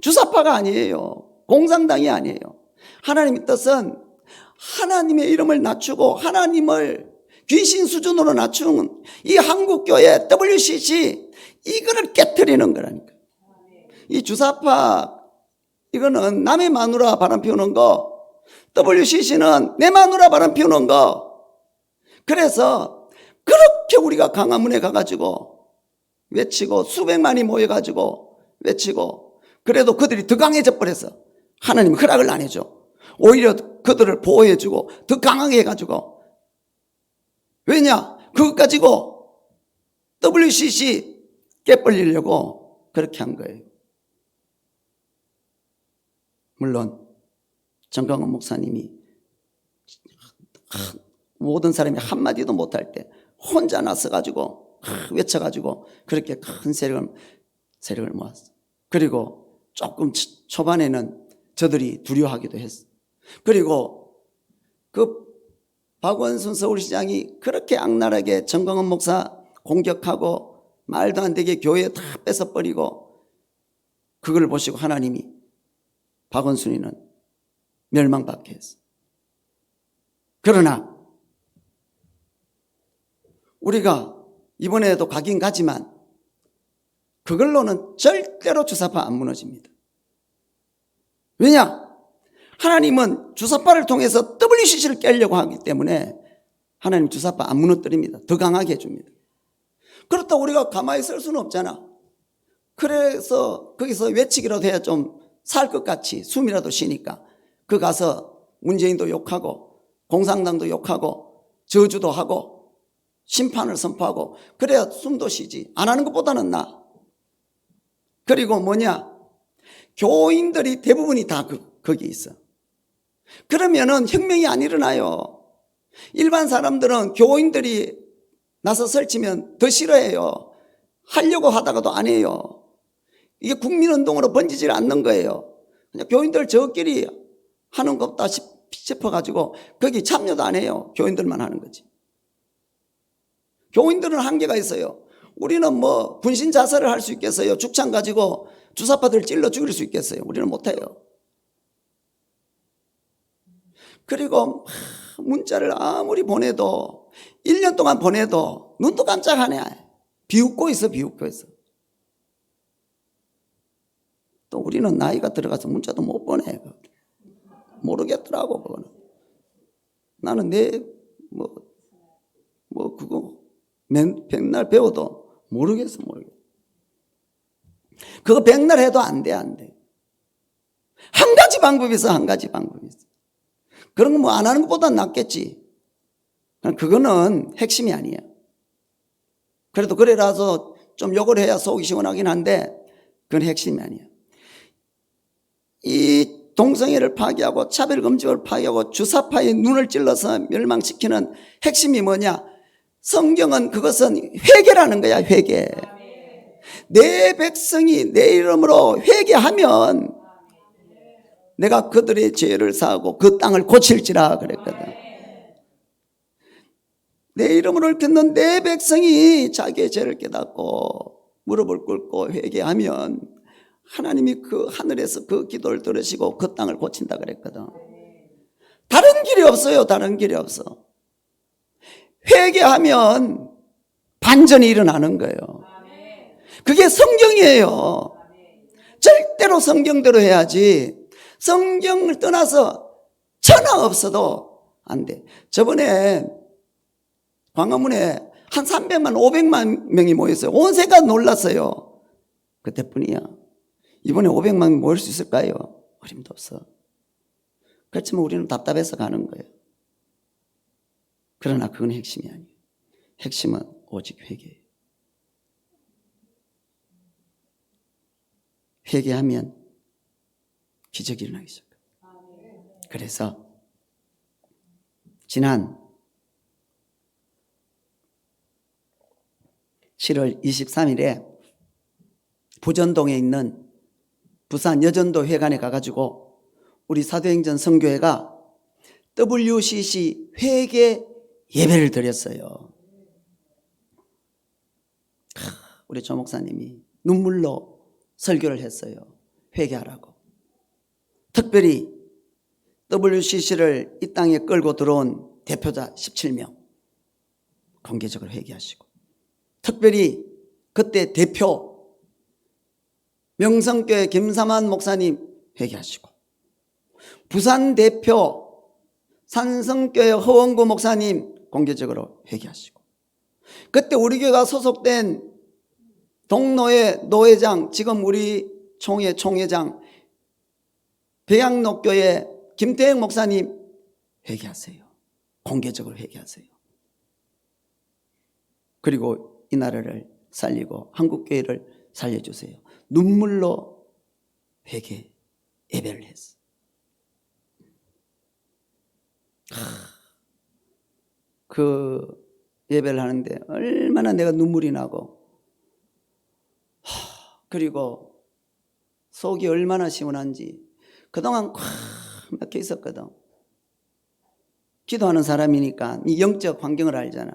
주사파가 아니에요. 공산당이 아니에요. 하나님의 뜻은 하나님의 이름을 낮추고 하나님을 귀신 수준으로 낮추는 이 한국교회 WCC, 이거를 깨트리는 거라니까. 이 주사파, 이거는 남의 마누라 바람 피우는 거, WCC는 내 마누라 바람 피우는 거. 그래서 그렇게 우리가 강화문에 가가지고 외치고 수백만이 모여가지고 외치고, 그래도 그들이 더 강해져 버렸어. 하나님 허락을 안 해줘. 오히려 그들을 보호해주고 더 강하게 해가지고. 왜냐? 그것 가지고 WCC 깨버리려고 그렇게 한 거예요. 물론 정강원 목사님이 모든 사람이 한마디도 못할 때 혼자 나서가지고 외쳐가지고 그렇게 큰 세력을 모았어. 그리고 조금 초반에는 저들이 두려워하기도 했어. 그리고 그 박원순 서울시장이 그렇게 악랄하게 정광훈 목사 공격하고 말도 안 되게 교회 다 뺏어버리고 그걸 보시고 하나님이 박원순이는 멸망받게 했어. 그러나 우리가 이번에도 가긴 가지만 그걸로는 절대로 주사파 안 무너집니다. 왜냐? 하나님은 주사파를 통해서 WCC를 깨려고 하기 때문에 하나님 주사파 안 무너뜨립니다. 더 강하게 해줍니다. 그렇다고 우리가 가만히 있을 수는 없잖아. 그래서 거기서 외치기라도 해야 좀 살 것 같이 숨이라도 쉬니까 그 가서 문재인도 욕하고 공산당도 욕하고 저주도 하고 심판을 선포하고 그래야 숨도 쉬지. 안 하는 것보다는 나아. 그리고 뭐냐? 교인들이 대부분이 다 거기 있어. 그러면은 혁명이 안 일어나요. 일반 사람들은 교인들이 나서 설치면 더 싫어해요. 하려고 하다가도 안 해요. 이게 국민운동으로 번지질 않는 거예요. 그냥 교인들 저끼리 하는 것다 싶어가지고 거기 참여도 안 해요. 교인들만 하는 거지. 교인들은 한계가 있어요. 우리는 뭐 분신 자살을 할 수 있겠어요? 죽창 가지고 주사파들 찔러 죽일 수 있겠어요? 우리는 못해요. 그리고 문자를 아무리 보내도 1년 동안 보내도 눈도 깜짝 안 해. 비웃고 있어. 또 우리는 나이가 들어가서 문자도 못 보내. 모르겠더라고 그거는. 나는 그거 백날 배워도 모르겠어. 그거 백날 해도 안 돼. 한 가지 방법이 있어. 그런 거 뭐 안 하는 것보다 낫겠지. 그거는 핵심이 아니야. 그래도 그래라서 좀 욕을 해야 속이 시원하긴 한데 그건 핵심이 아니야. 이 동성애를 파괴하고 차별금지를 파괴하고 주사파의 눈을 찔러서 멸망시키는 핵심이 뭐냐? 성경은 그것은 회개라는 거야. 회개. 내 백성이 내 이름으로 회개하면 내가 그들의 죄를 사하고 그 땅을 고칠지라 그랬거든. 내 이름으로 얽힌 내 백성이 자기의 죄를 깨닫고 무릎을 꿇고 회개하면 하나님이 그 하늘에서 그 기도를 들으시고 그 땅을 고친다 그랬거든. 다른 길이 없어요. 다른 길이 없어. 회개하면 반전이 일어나는 거예요. 그게 성경이에요. 절대로 성경대로 해야지. 성경을 떠나서 천하 없어도 안 돼. 저번에 광화문에 한 300만 500만 명이 모였어요. 온 세계가 놀랐어요. 그때뿐이야. 이번에 500만 모일 수 있을까요? 어림도 없어. 그렇지만 우리는 답답해서 가는 거예요. 그러나 그건 핵심이 아니에요. 핵심은 오직 회개예요. 회개하면 기적이 일어나기 시작해요. 그래서 지난 7월 23일에 부전동에 있는 부산 여전도 회관에 가가지고 우리 사도행전 선교회가 WCC 회개 예배를 드렸어요. 우리 조 목사님이 눈물로 설교를 했어요. 회개하라고. 특별히 WCC를 이 땅에 끌고 들어온 대표자 17명 공개적으로 회개하시고, 특별히 그때 대표 명성교회 김삼환 목사님 회개하시고, 부산 대표 산성교회 허원구 목사님 공개적으로 회개하시고, 그때 우리 교회가 소속된 동로의 노회장, 지금 우리 총회 총회장 배양록교회 김태형 목사님 회개하세요. 공개적으로 회개하세요. 그리고 이 나라를 살리고 한국교회를 살려주세요. 눈물로 회개 예배를 했어. 그 예배를 하는데 얼마나 내가 눈물이 나고, 그리고 속이 얼마나 시원한지 그동안 꽉 막혀 있었거든. 기도하는 사람이니까 이 영적 환경을 알잖아.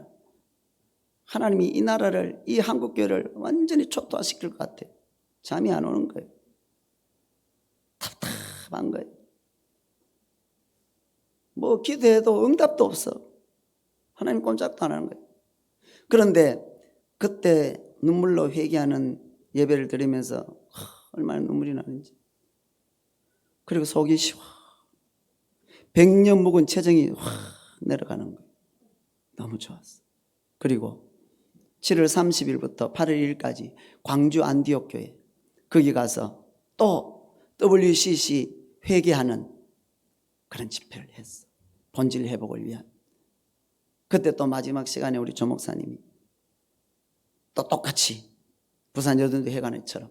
하나님이 이 나라를, 이 한국교회를 완전히 초토화시킬 것 같아. 잠이 안 오는 거예요. 답답한 거예요. 뭐 기도해도 응답도 없어. 하나님 꼼짝도 안 하는 거예요. 그런데 그때 눈물로 회개하는 예배를 드리면서 얼마나 눈물이 나는지. 그리고 속이 시원. 100년 묵은 체정이 확 내려가는 거예요. 너무 좋았어. 그리고 7월 30일부터 8월 1일까지 광주 안디옥 교회 거기 가서 또 WCC 회개하는 그런 집회를 했어. 본질 회복을 위한. 그때 또 마지막 시간에 우리 조 목사님이 또 똑같이 부산 여든도 회관회처럼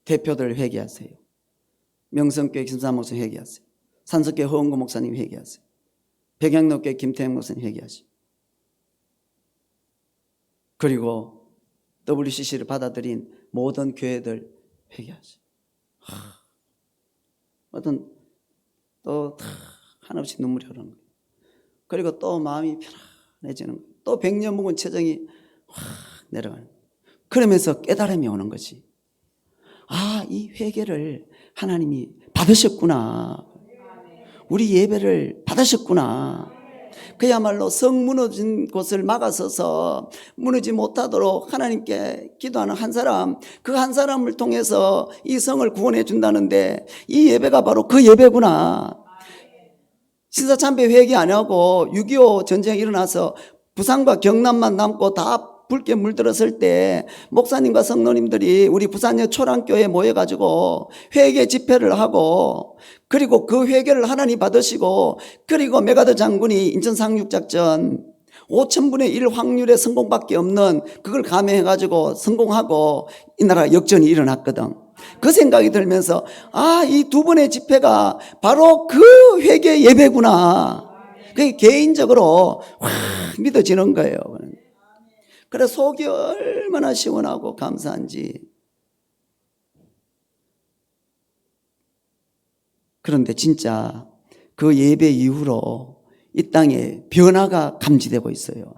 대표들 회개하세요. 명성교회 김삼 목사님 회개하세요. 산석교회 허은구 목사님 회개하세요. 백양로교회 김태형 목사님 회개하세요. 그리고 WCC를 받아들인 모든 교회들 회개하세요. 어떤 또 한없이 눈물이 흐르는 거예요. 그리고 또 마음이 편안해지는 거예요. 또 100년 묵은 체정이 확 내려가는 거예요. 그러면서 깨달음이 오는 거지. 아, 이 회개를 하나님이 받으셨구나. 우리 예배를 받으셨구나. 그야말로 성 무너진 곳을 막아서서 무너지지 못하도록 하나님께 기도하는 한 사람, 그 한 사람을 통해서 이 성을 구원해 준다는데 이 예배가 바로 그 예배구나. 신사참배 회개 안 하고 6.25 전쟁이 일어나서 부산과 경남만 남고 다 붉게 물들었을 때 목사님과 성도님들이 우리 부산역 초랑교회에 모여가지고 회개 집회를 하고 그리고 그 회개를 하나님 받으시고 그리고 메가더 장군이 인천 상륙작전 5,000분의 1 확률의 성공밖에 없는 그걸 감행해가지고 성공하고 이 나라 역전이 일어났거든. 그 생각이 들면서 아, 이 두 번의 집회가 바로 그 회개 예배구나. 그게 개인적으로 확 믿어지는 거예요. 그래서 속이 얼마나 시원하고 감사한지. 그런데 진짜 그 예배 이후로 이 땅에 변화가 감지되고 있어요.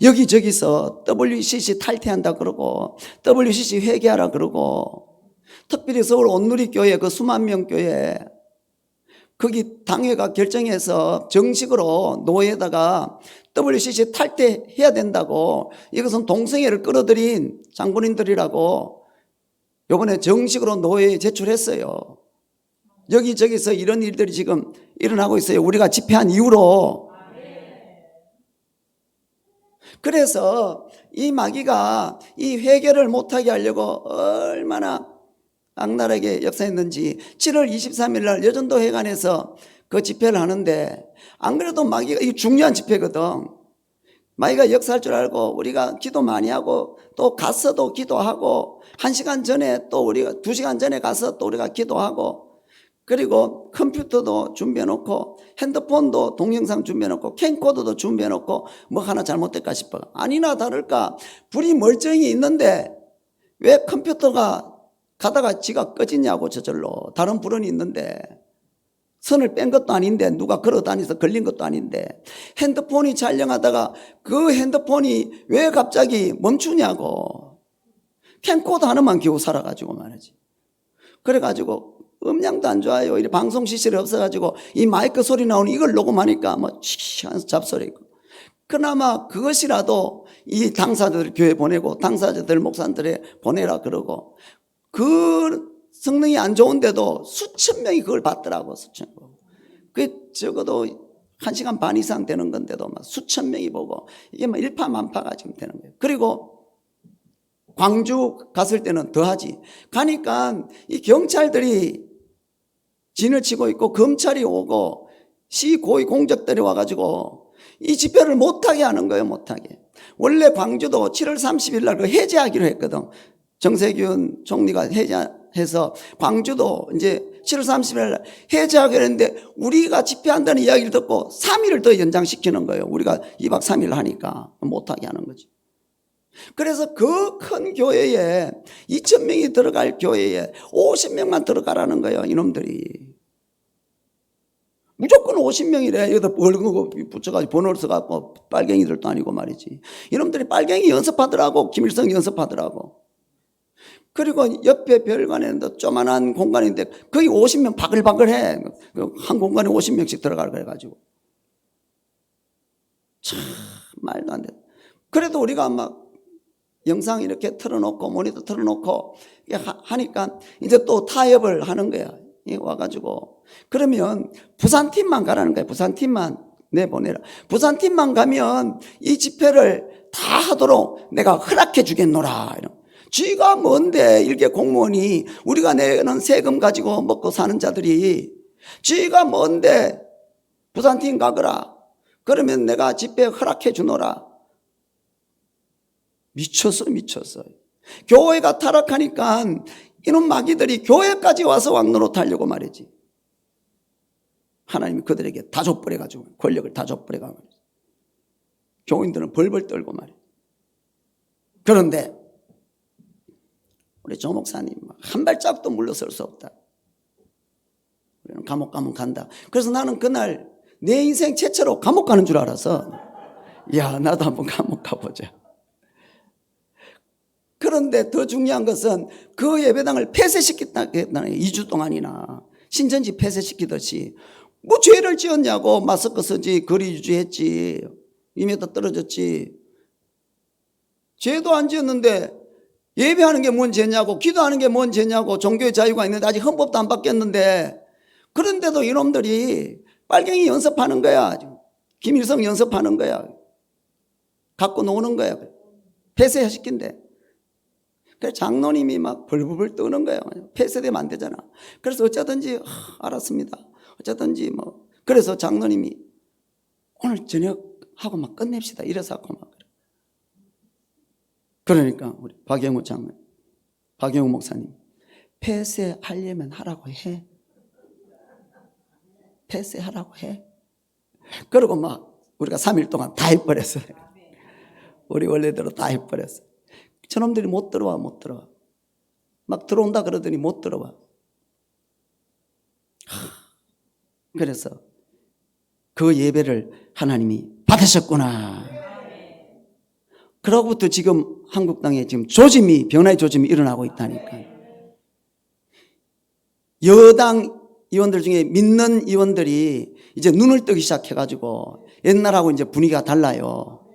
여기저기서 WCC 탈퇴한다 그러고 WCC 회개하라 그러고 특별히 서울 온누리교회 그 수만 명 교회 거기 당회가 결정해서 정식으로 노회에다가 WCC 탈퇴해야 된다고 이것은 동성애를 끌어들인 장본인들이라고 이번에 정식으로 노회에 제출했어요. 여기저기서 이런 일들이 지금 일어나고 있어요. 우리가 집회한 이후로. 그래서 이 마귀가 이 회개를 못하게 하려고 얼마나 악랄하게 역사했는지 7월 23일 날 여전도 회관에서 그 집회를 하는데 안 그래도 마귀가 이게 중요한 집회거든. 마귀가 역사할 줄 알고 우리가 기도 많이 하고 또 갔어도 기도하고 1시간 전에 또 우리가 2시간 전에 가서 또 우리가 기도하고 그리고 컴퓨터도 준비해놓고 핸드폰도 동영상 준비해놓고 캠코더도 준비해놓고 뭐 하나 잘못될까 싶어. 아니나 다를까 불이 멀쩡히 있는데 왜 컴퓨터가 가다가 지가 꺼지냐고 저절로. 다른 불은 있는데 선을 뺀 것도 아닌데 누가 걸어 다니서 걸린 것도 아닌데 핸드폰이 촬영하다가 그 핸드폰이 왜 갑자기 멈추냐고. 캠코더 하나만 겨우 살아가지고 말이지. 그래가지고 음량도 안 좋아요. 이 방송 시설이 없어가지고 이 마이크 소리 나오는 이걸 녹음하니까 뭐 하면서 잡소리 있고. 그나마 그것이라도 이 당사자들 교회 보내고 당사자들 목사들에 보내라 그러고 그 성능이 안 좋은데도 수천 명이 그걸 봤더라고. 수천 명. 그 적어도 1시간 반 이상 되는 건데도 막 수천 명이 보고 이게 막 일파만파가 지금 되는 거예요. 그리고 광주 갔을 때는 더하지. 가니까 이 경찰들이 진을 치고 있고 검찰이 오고 시 고위 공적들이 와가지고 이 집회를 못하게 하는 거예요. 못하게. 원래 광주도 7월 30일 날 그 해제하기로 했거든. 정세균 총리가 해제해서 광주도 이제 7월 30일 날 해제하기로 했는데 우리가 집회한다는 이야기를 듣고 3일을 더 연장시키는 거예요. 우리가 2박 3일 하니까 못하게 하는 거지. 그래서 그 큰 교회에 2,000명이 들어갈 교회에 50명만 들어가라는 거예요. 이놈들이 무조건 50명이래. 여기다 벌금 붙여가지고 번호를 써갖고 빨갱이들도 아니고 말이지. 이놈들이 빨갱이 연습하더라고. 김일성 연습하더라고. 그리고 옆에 별관에 조만한 공간인데 거기 50명 바글바글해. 한 공간에 50명씩 들어가라 그래가지고 참 말도 안 돼. 그래도 우리가 막 영상 이렇게 틀어놓고 모니터 틀어놓고 하니까 이제 또 타협을 하는 거야. 와가지고 그러면 부산팀만 가라는 거야. 부산팀만 내보내라. 부산팀만 가면 이 집회를 다 하도록 내가 허락해 주겠노라. 쥐가 뭔데 일개 공무원이 우리가 내는 세금 가지고 먹고 사는 자들이 쥐가 뭔데 부산팀 가거라. 그러면 내가 집회 허락해 주노라. 미쳤어. 교회가 타락하니까 이놈 마귀들이 교회까지 와서 왕노릇하려고 말이지. 하나님이 그들에게 다 줘버려가지고 권력을 다 줘버려가지고 교인들은 벌벌 떨고 말이야. 그런데 우리 조 목사님 한 발짝도 물러설 수 없다. 우리는 감옥 가면 간다. 그래서 나는 그날 내 인생 최초로 감옥 가는 줄 알아서 야 나도 한번 감옥 가보자. 그런데 더 중요한 것은 그 예배당을 폐쇄시켰다는 2주 동안이나 신천지 폐쇄시키듯이 뭐 죄를 지었냐고. 마스크 쓰지, 거리 유지했지, 2m 떨어졌지. 죄도 안 지었는데 예배하는 게 뭔 죄냐고, 기도하는 게 뭔 죄냐고. 종교의 자유가 있는데 아직 헌법도 안 바뀌었는데 그런데도 이놈들이 빨갱이 연습하는 거야. 김일성 연습하는 거야. 갖고 노는 거야. 폐쇄시킨대. 그래서 장로님이 막 벌벌 떠는 거예요. 폐쇄되면 안 되잖아. 그래서 어쩌든지 알았습니다. 어쩌든지 뭐. 그래서 장로님이 오늘 저녁 하고 막 끝냅시다. 이래서 하고 막 그래. 그러니까 우리 박영우 장로, 박영우 목사님 폐쇄하려면 하라고 해. 폐쇄하라고 해. 그러고 막 우리가 3일 동안 다 해버렸어요. 우리 원래대로 다 해버렸어요. 저놈들이 못 들어와. 막 들어온다 그러더니 못 들어와. 그래서 그 예배를 하나님이 받으셨구나. 그러고부터 지금 한국 땅에 지금 변화의 조짐이 일어나고 있다니까. 여당 의원들 중에 믿는 의원들이 이제 눈을 뜨기 시작해가지고 옛날하고 이제 분위기가 달라요.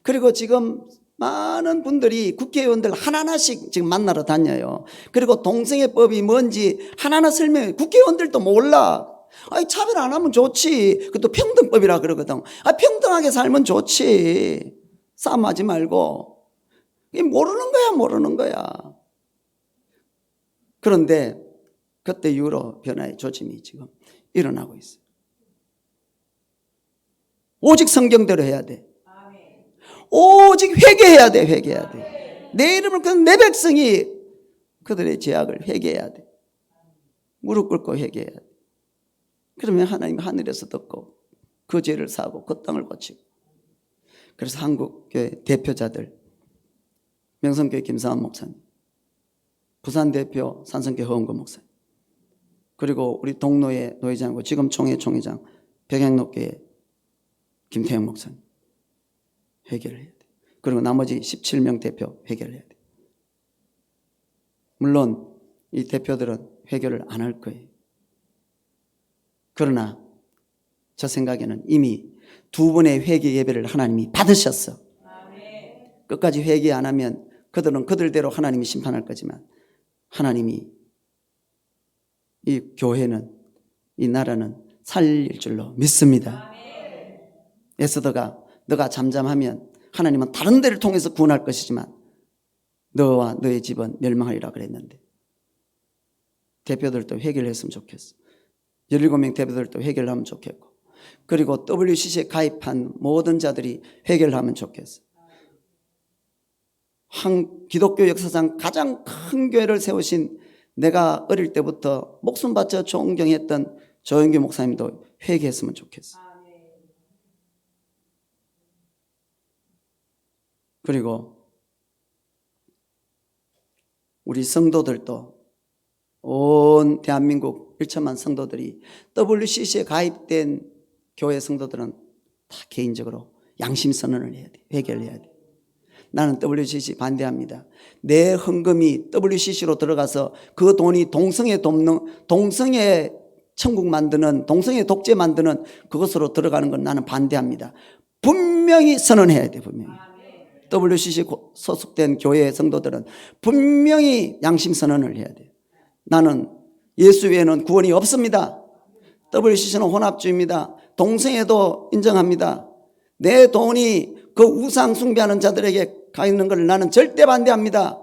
그리고 지금 많은 분들이 국회의원들 하나하나씩 지금 만나러 다녀요. 그리고 동성애법이 뭔지 하나하나 설명해. 국회의원들도 몰라. 아니 차별 안 하면 좋지. 그것도 평등법이라 그러거든. 평등하게 살면 좋지. 싸움하지 말고. 모르는 거야. 그런데 그때 이후로 변화의 조짐이 지금 일어나고 있어요. 오직 성경대로 해야 돼. 오직 회개해야 돼. 내 이름을 끄는 내 백성이 그들의 죄악을 회개해야 돼. 무릎 꿇고 회개해야 돼. 그러면 하나님 하늘에서 듣고 그 죄를 사고 그 땅을 고치고. 그래서 한국교회 대표자들 명성교회 김상환 목사님, 부산 대표 산성교회 허은근 목사님, 그리고 우리 동로의 노회장이고 지금 총회장 백양로교회 김태형 목사님 회개를 해야 돼. 그리고 나머지 17명 대표 회개를 해야 돼. 물론 이 대표들은 회개를 안 할 거예요. 그러나 저 생각에는 이미 2번의 회개 예배를 하나님이 받으셨어. 끝까지 회개 안 하면 그들은 그들대로 하나님이 심판할 거지만 하나님이 이 교회는 이 나라는 살릴 줄로 믿습니다. 에스더가 너가 잠잠하면 하나님은 다른 데를 통해서 구원할 것이지만 너와 너의 집은 멸망하리라 그랬는데 대표들도 회개를 했으면 좋겠어. 17명 대표들도 회개를 하면 좋겠고 그리고 WCC에 가입한 모든 자들이 회개를 하면 좋겠어. 기독교 역사상 가장 큰 교회를 세우신 내가 어릴 때부터 목숨 바쳐 존경했던 조영규 목사님도 회개했으면 좋겠어. 그리고 우리 성도들도 온 대한민국 1천만 성도들이 WCC에 가입된 교회 성도들은 다 개인적으로 양심 선언을 해야 돼. 회개를 해야 돼. 나는 WCC 반대합니다. 내 헌금이 WCC로 들어가서 그 돈이 동성애 돕는, 동성애 천국 만드는, 동성애 독재 만드는 그것으로 들어가는 건 나는 반대합니다. 분명히 선언해야 돼. 분명히. WCC 소속된 교회 성도들은 분명히 양심 선언을 해야 돼요. 나는 예수 외에는 구원이 없습니다. WCC는 혼합주의입니다. 동성애도 인정합니다. 내 돈이 그 우상 숭배하는 자들에게 가 있는 걸 나는 절대 반대합니다.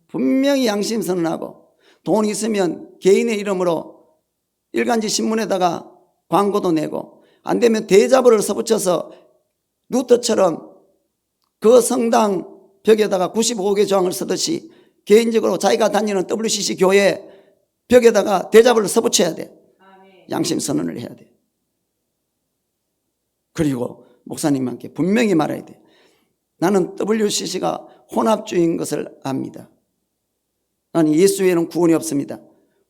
분명히 양심 선언하고, 돈 있으면 개인의 이름으로 일간지 신문에다가 광고도 내고, 안 되면 대자보를 써붙여서 루터처럼 그 성당 벽에다가 95개 조항을 쓰듯이 개인적으로 자기가 다니는 WCC 교회 벽에다가 대자보를 써붙여야 돼. 양심 선언을 해야 돼. 그리고 목사님한테 분명히 말해야 돼. 나는 WCC가 혼합주의인 것을 압니다. 나는 예수 외에는 구원이 없습니다.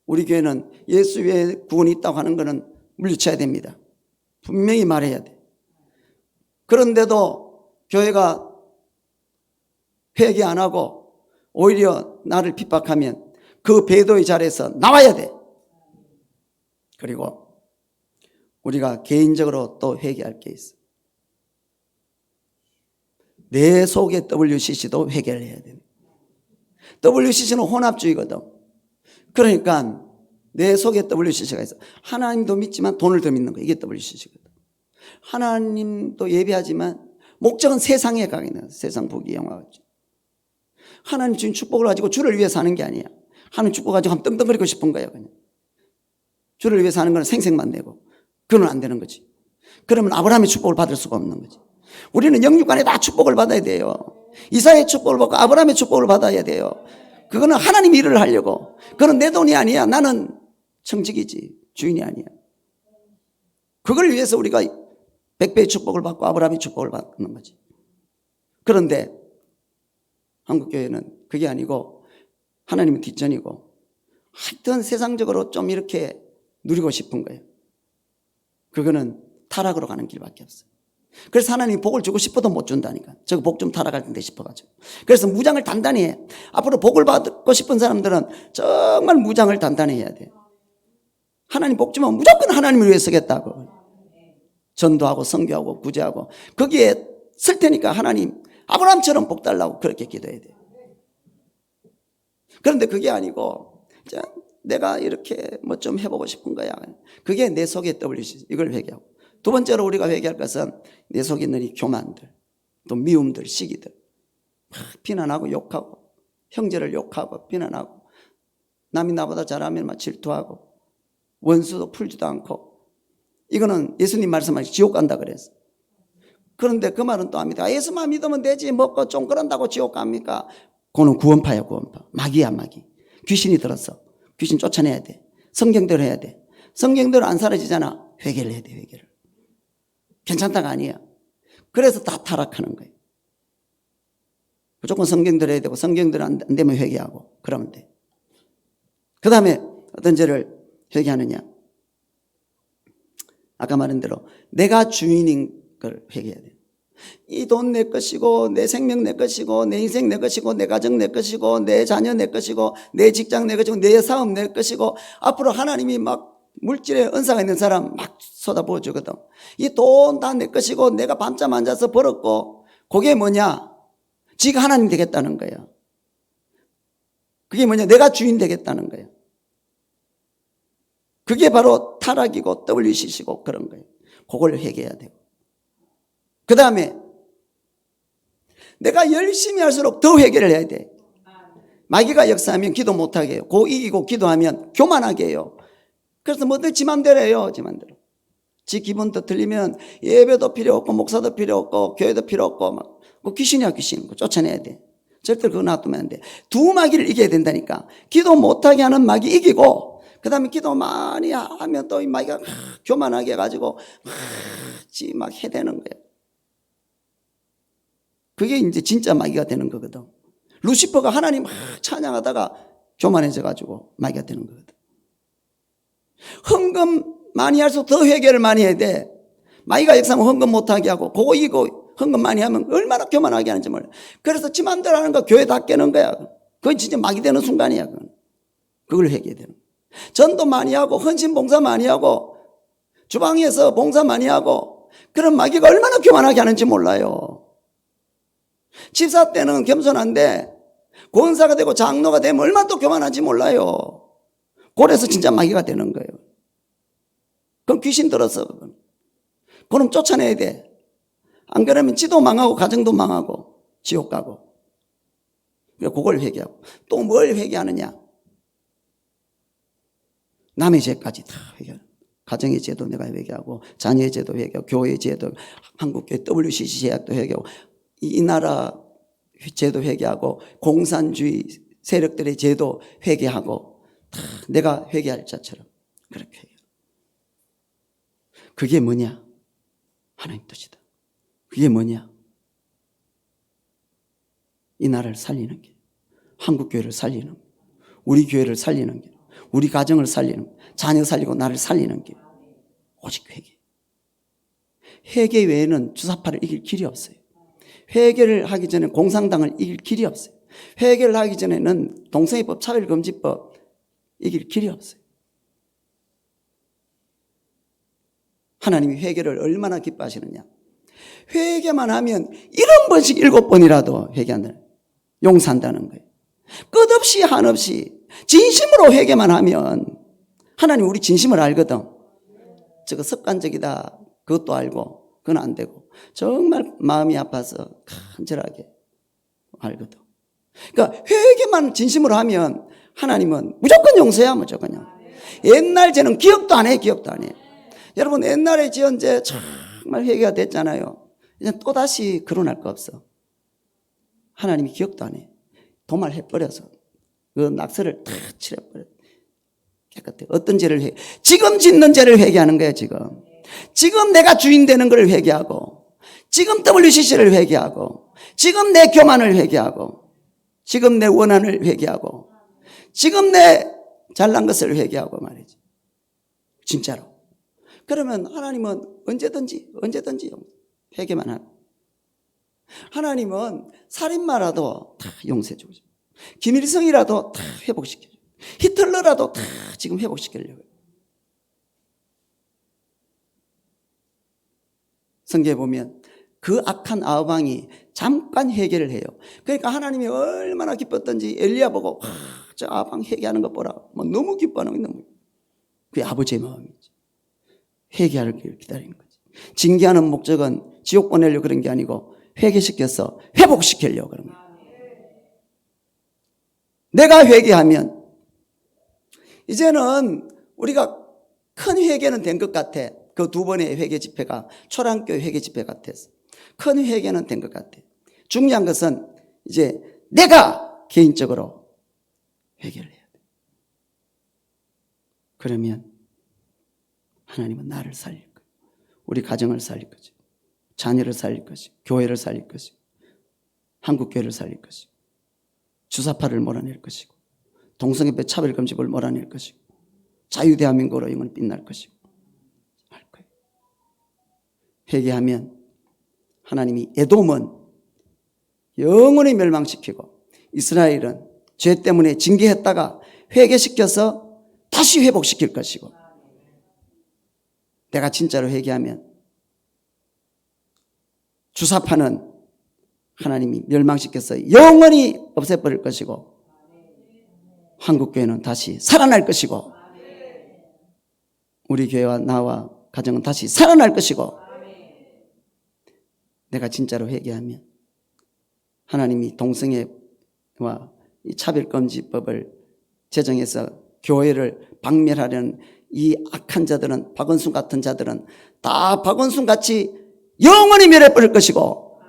우리 교회는 예수 외에 구원이 있다고 하는 것은 물리쳐야 됩니다. 분명히 말해야 돼. 그런데도 교회가 회개 안 하고 오히려 나를 핍박하면 그 배도의 자리에서 나와야 돼. 그리고 우리가 개인적으로 또 회개할 게 있어. 내 속에 WCC도 회개를 해야 돼. WCC는 혼합주의거든. 그러니까 내 속에 WCC가 있어. 하나님도 믿지만 돈을 더 믿는 거, 이게 WCC거든. 하나님도 예배하지만 목적은 세상에 가게 되는, 세상 부귀영화같이. 하나님 주신 축복을 가지고 주를 위해 사는 게 아니야. 하나님 축복 가지고 한번 떵떵거리고 싶은 거야, 그냥. 주를 위해 사는 건 생색만 내고. 그건 안 되는 거지. 그러면 아브라함의 축복을 받을 수가 없는 거지. 우리는 영육간에 다 축복을 받아야 돼요. 이사의 축복을 받고 아브라함의 축복을 받아야 돼요. 그거는 하나님 일을 하려고. 그건 내 돈이 아니야. 나는 청직이지, 주인이 아니야. 그걸 위해서 우리가 100배의 축복을 받고 아브라함의 축복을 받는 거지. 그런데 한국교회는 그게 아니고 하나님은 뒷전이고, 하여튼 세상적으로 좀 이렇게 누리고 싶은 거예요. 그거는 타락으로 가는 길밖에 없어요. 그래서 하나님이 복을 주고 싶어도 못 준다니까. 저거 복 좀 타락할 텐데 싶어가지고. 그래서 무장을 단단히 해. 앞으로 복을 받고 싶은 사람들은 정말 무장을 단단히 해야 돼. 하나님 복 주면 무조건 하나님을 위해 쓰겠다고. 전도하고 선교하고 구제하고 거기에 쓸 테니까 하나님 아브라함처럼 복 달라고 그렇게 기도해야 돼. 그런데 그게 아니고 내가 이렇게 뭐 좀 해보고 싶은 거야. 그게 내 속에 WCC, 이걸 회개하고. 두 번째로 우리가 회개할 것은 내 속에 있는 이 교만들, 또 미움들, 시기들, 막 비난하고 욕하고, 형제를 욕하고 비난하고, 남이 나보다 잘하면 막 질투하고, 원수도 풀지도 않고. 이거는 예수님 말씀하시 지옥 간다 그랬어. 그런데 그 말은 또 합니다. 예수만 믿으면 되지, 먹고 좀 그런다고 지옥 갑니까? 그거는 구원파야, 구원파. 마귀야, 마귀. 귀신이 들었어. 귀신 쫓아내야 돼. 성경대로 해야 돼. 성경대로 안 사라지잖아. 회개를 해야 돼, 회개를. 괜찮다가 아니야. 그래서 다 타락하는 거예요. 무조건 성경대로 해야 되고, 성경대로 안 되면 회개하고 그러면 돼. 그 다음에 어떤 죄를 회개하느냐. 아까 말한 대로 내가 주인인 걸 회개해야 돼. 이 돈 내 것이고, 내 생명 내 것이고, 내 인생 내 것이고, 내 가정 내 것이고, 내 자녀 내 것이고, 내 직장 내 것이고, 내 사업 내 것이고, 앞으로 하나님이 막 물질에 은사가 있는 사람 막 쏟아부어 주거든. 이 돈 다 내 것이고, 내가 밤잠 안 자서 벌었고, 그게 뭐냐? 지가 하나님 되겠다는 거야. 그게 뭐냐? 내가 주인 되겠다는 거야. 그게 바로 타락이고 WCC고 그런 거예요. 그걸 회개해야 되고. 그 다음에 내가 열심히 할수록 더 회개를 해야 돼. 마귀가 역사하면 기도 못하게 해요. 고 이기고 기도하면 교만하게 해요. 그래서 뭐든 지 맘대로 해요. 지 맘대로. 지 기분도 틀리면 예배도 필요 없고 목사도 필요 없고 교회도 필요 없고 막 귀신이야, 귀신. 쫓아내야 돼. 절대로 그거 놔두면 안 돼. 두 마귀를 이겨야 된다니까. 기도 못하게 하는 마귀 이기고, 그 다음에 기도 많이 하면 또 이 마귀가 교만하게 해가지고 지 막 해대는 거예요. 그게 이제 진짜 마귀가 되는 거거든. 루시퍼가 하나님 막 찬양하다가 교만해져 가지고 마귀가 되는 거거든. 헌금 많이 할수록 더 회개를 많이 해야 돼. 마귀가 역사하면 헌금 못하게 하고 그거 이거 헌금 많이 하면 얼마나 교만하게 하는지 몰라. 그래서 지 맘대로 하는 거 교회 다 깨는 거야. 그건 진짜 마귀 되는 순간이야. 그걸 회개해야 되는 거야. 전도 많이 하고 헌신 봉사 많이 하고 주방에서 봉사 많이 하고 그런 마귀가 얼마나 교만하게 하는지 몰라요. 집사 때는 겸손한데 권사가 되고 장로가 되면 얼마나 또 교만한지 몰라요. 그래서 진짜 마귀가 되는 거예요. 그럼 귀신 들어서 그럼 쫓아내야 돼. 안 그러면 지도 망하고 가정도 망하고 지옥 가고. 그걸 회개하고. 또 뭘 회개하느냐? 남의 죄까지 다 회개하는. 가정의 죄도 내가 회개하고 자녀의 죄도 회개하고 교회의 죄도 한국교회 WCC 제약도 회개하고 이 나라 죄도 회개하고 공산주의 세력들의 죄도 회개하고 다 내가 회개할 자처럼 그렇게 해요. 그게 뭐냐? 하나님 뜻이다. 그게 뭐냐? 이 나라를 살리는 게, 한국교회를 살리는 게, 우리 교회를 살리는 게, 우리 가정을 살리는 게, 자녀 살리고 나를 살리는 게 오직 회개. 회개 외에는 주사파를 이길 길이 없어요. 회개를 하기 전에 공산당을 이길 길이 없어요. 회개를 하기 전에는 동성애법, 차별금지법 이길 길이 없어요. 하나님이 회개를 얼마나 기뻐하시느냐. 회개만 하면 7번씩 7번이라도 회개한다는, 용서한다는 거예요. 끝없이 한없이 진심으로 회개만 하면 하나님 우리 진심을 알거든. 저거 습관적이다 그것도 알고 그건 안 되고 정말 마음이 아파서 간절하게 알거든. 그러니까 회개만 진심으로 하면 하나님은 무조건 용서야 무조건요. 옛날 죄는 기억도 안 해. 기억도 안 해. 여러분 옛날에 지은 죄 정말 회개가 됐잖아요. 이제 또다시 거론할 거 없어. 하나님이 기억도 안 해. 도말해버려서 그 낙서를 다 칠해버려. 깨끗해. 어떤 죄를 해? 지금 짓는 죄를 회개하는 거예요. 지금 내가 주인 되는 걸 회개하고 지금 WCC를 회개하고 지금 내 교만을 회개하고 지금 내 원한을 회개하고 지금 내 잘난 것을 회개하고 말이지. 진짜로. 그러면 하나님은 언제든지 회개만 하고 하나님은 살인마라도 다 용서해 주고 김일성이라도 다 회복시켜 주고 히틀러라도 다 지금 회복시키려고. 성경에 보면 그 악한 아합왕이 잠깐 회개를 해요. 그러니까 하나님이 얼마나 기뻤던지 엘리야 보고 저 아합왕 회개하는 것 보라. 뭐 너무 기뻐하는 거 너무. 그게 아버지의 마음이지. 회개하기를 기다리는 거지. 징계하는 목적은 지옥 보내려고 그런 게 아니고 회개시켜서 회복시키려고 그런 거야. 내가 회개하면 이제는 우리가 큰 회개는 된 것 같아. 그 두 번의 회개 집회가 초랑교회 회개 집회 같았어. 큰 회개는 된 것 같아. 중요한 것은 이제 내가 개인적으로 회개를 해야 돼. 그러면 하나님은 나를 살릴 거예요. 우리 가정을 살릴 거지. 자녀를 살릴 것이, 교회를 살릴 것이, 한국교회를 살릴 것이, 주사파를 몰아낼 것이고, 동성애법 차별금지법을 몰아낼 것이고, 자유대한민국으로 영원히 빛날 것이고, 할 거예요. 회개하면 하나님이 에돔은 영원히 멸망시키고, 이스라엘은 죄 때문에 징계했다가 회개시켜서 다시 회복시킬 것이고, 내가 진짜로 회개하면 주사파는 하나님이 멸망시켜서 영원히 없애버릴 것이고 한국교회는 다시 살아날 것이고 우리 교회와 나와 가정은 다시 살아날 것이고 내가 진짜로 회개하면 하나님이 동성애와 이 차별금지법을 제정해서 교회를 박멸하려는 이 악한 자들은, 박원순 같은 자들은 다 박원순 같이 영원히 멸해버릴 것이고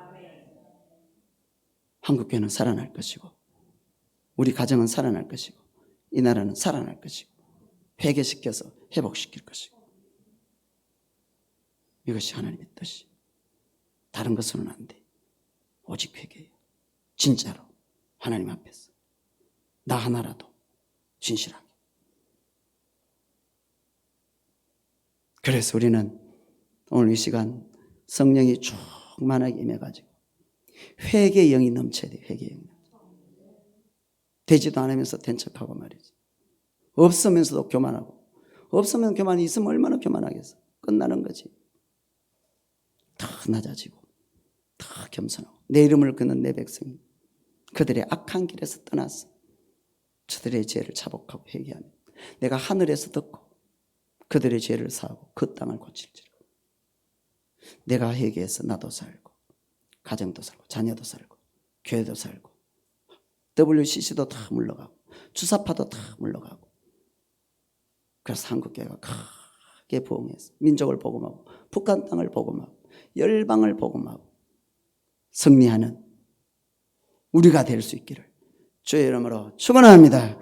한국교회는 살아날 것이고 우리 가정은 살아날 것이고 이 나라는 살아날 것이고 회개시켜서 회복시킬 것이고 이것이 하나님의 뜻이. 다른 것으로는 안 돼. 오직 회개예요. 진짜로 하나님 앞에서 나 하나라도 진실하게. 그래서 우리는 오늘 이 시간 성령이 충만하게 임해가지고 회개의 영이 넘쳐야 돼요. 회개의 영이. 되지도 않으면서 된 척하고 말이지. 없으면서도 교만하고. 없으면 교만이 있으면 얼마나 교만하겠어. 끝나는 거지. 더 낮아지고 더 겸손하고 내 이름을 끄는 내 백성이 그들의 악한 길에서 떠났어. 저들의 죄를 자복하고 회개하며 내가 하늘에서 듣고 그들의 죄를 사하고 그 땅을 고칠지라. 내가 회개해서 나도 살고 가정도 살고 자녀도 살고 교회도 살고 WCC도 다 물러가고 주사파도 다 물러가고 그래서 한국교회가 크게 부흥해서 민족을 복음하고 북한 땅을 복음하고 열방을 복음하고 승리하는 우리가 될 수 있기를 주의 이름으로 축원합니다.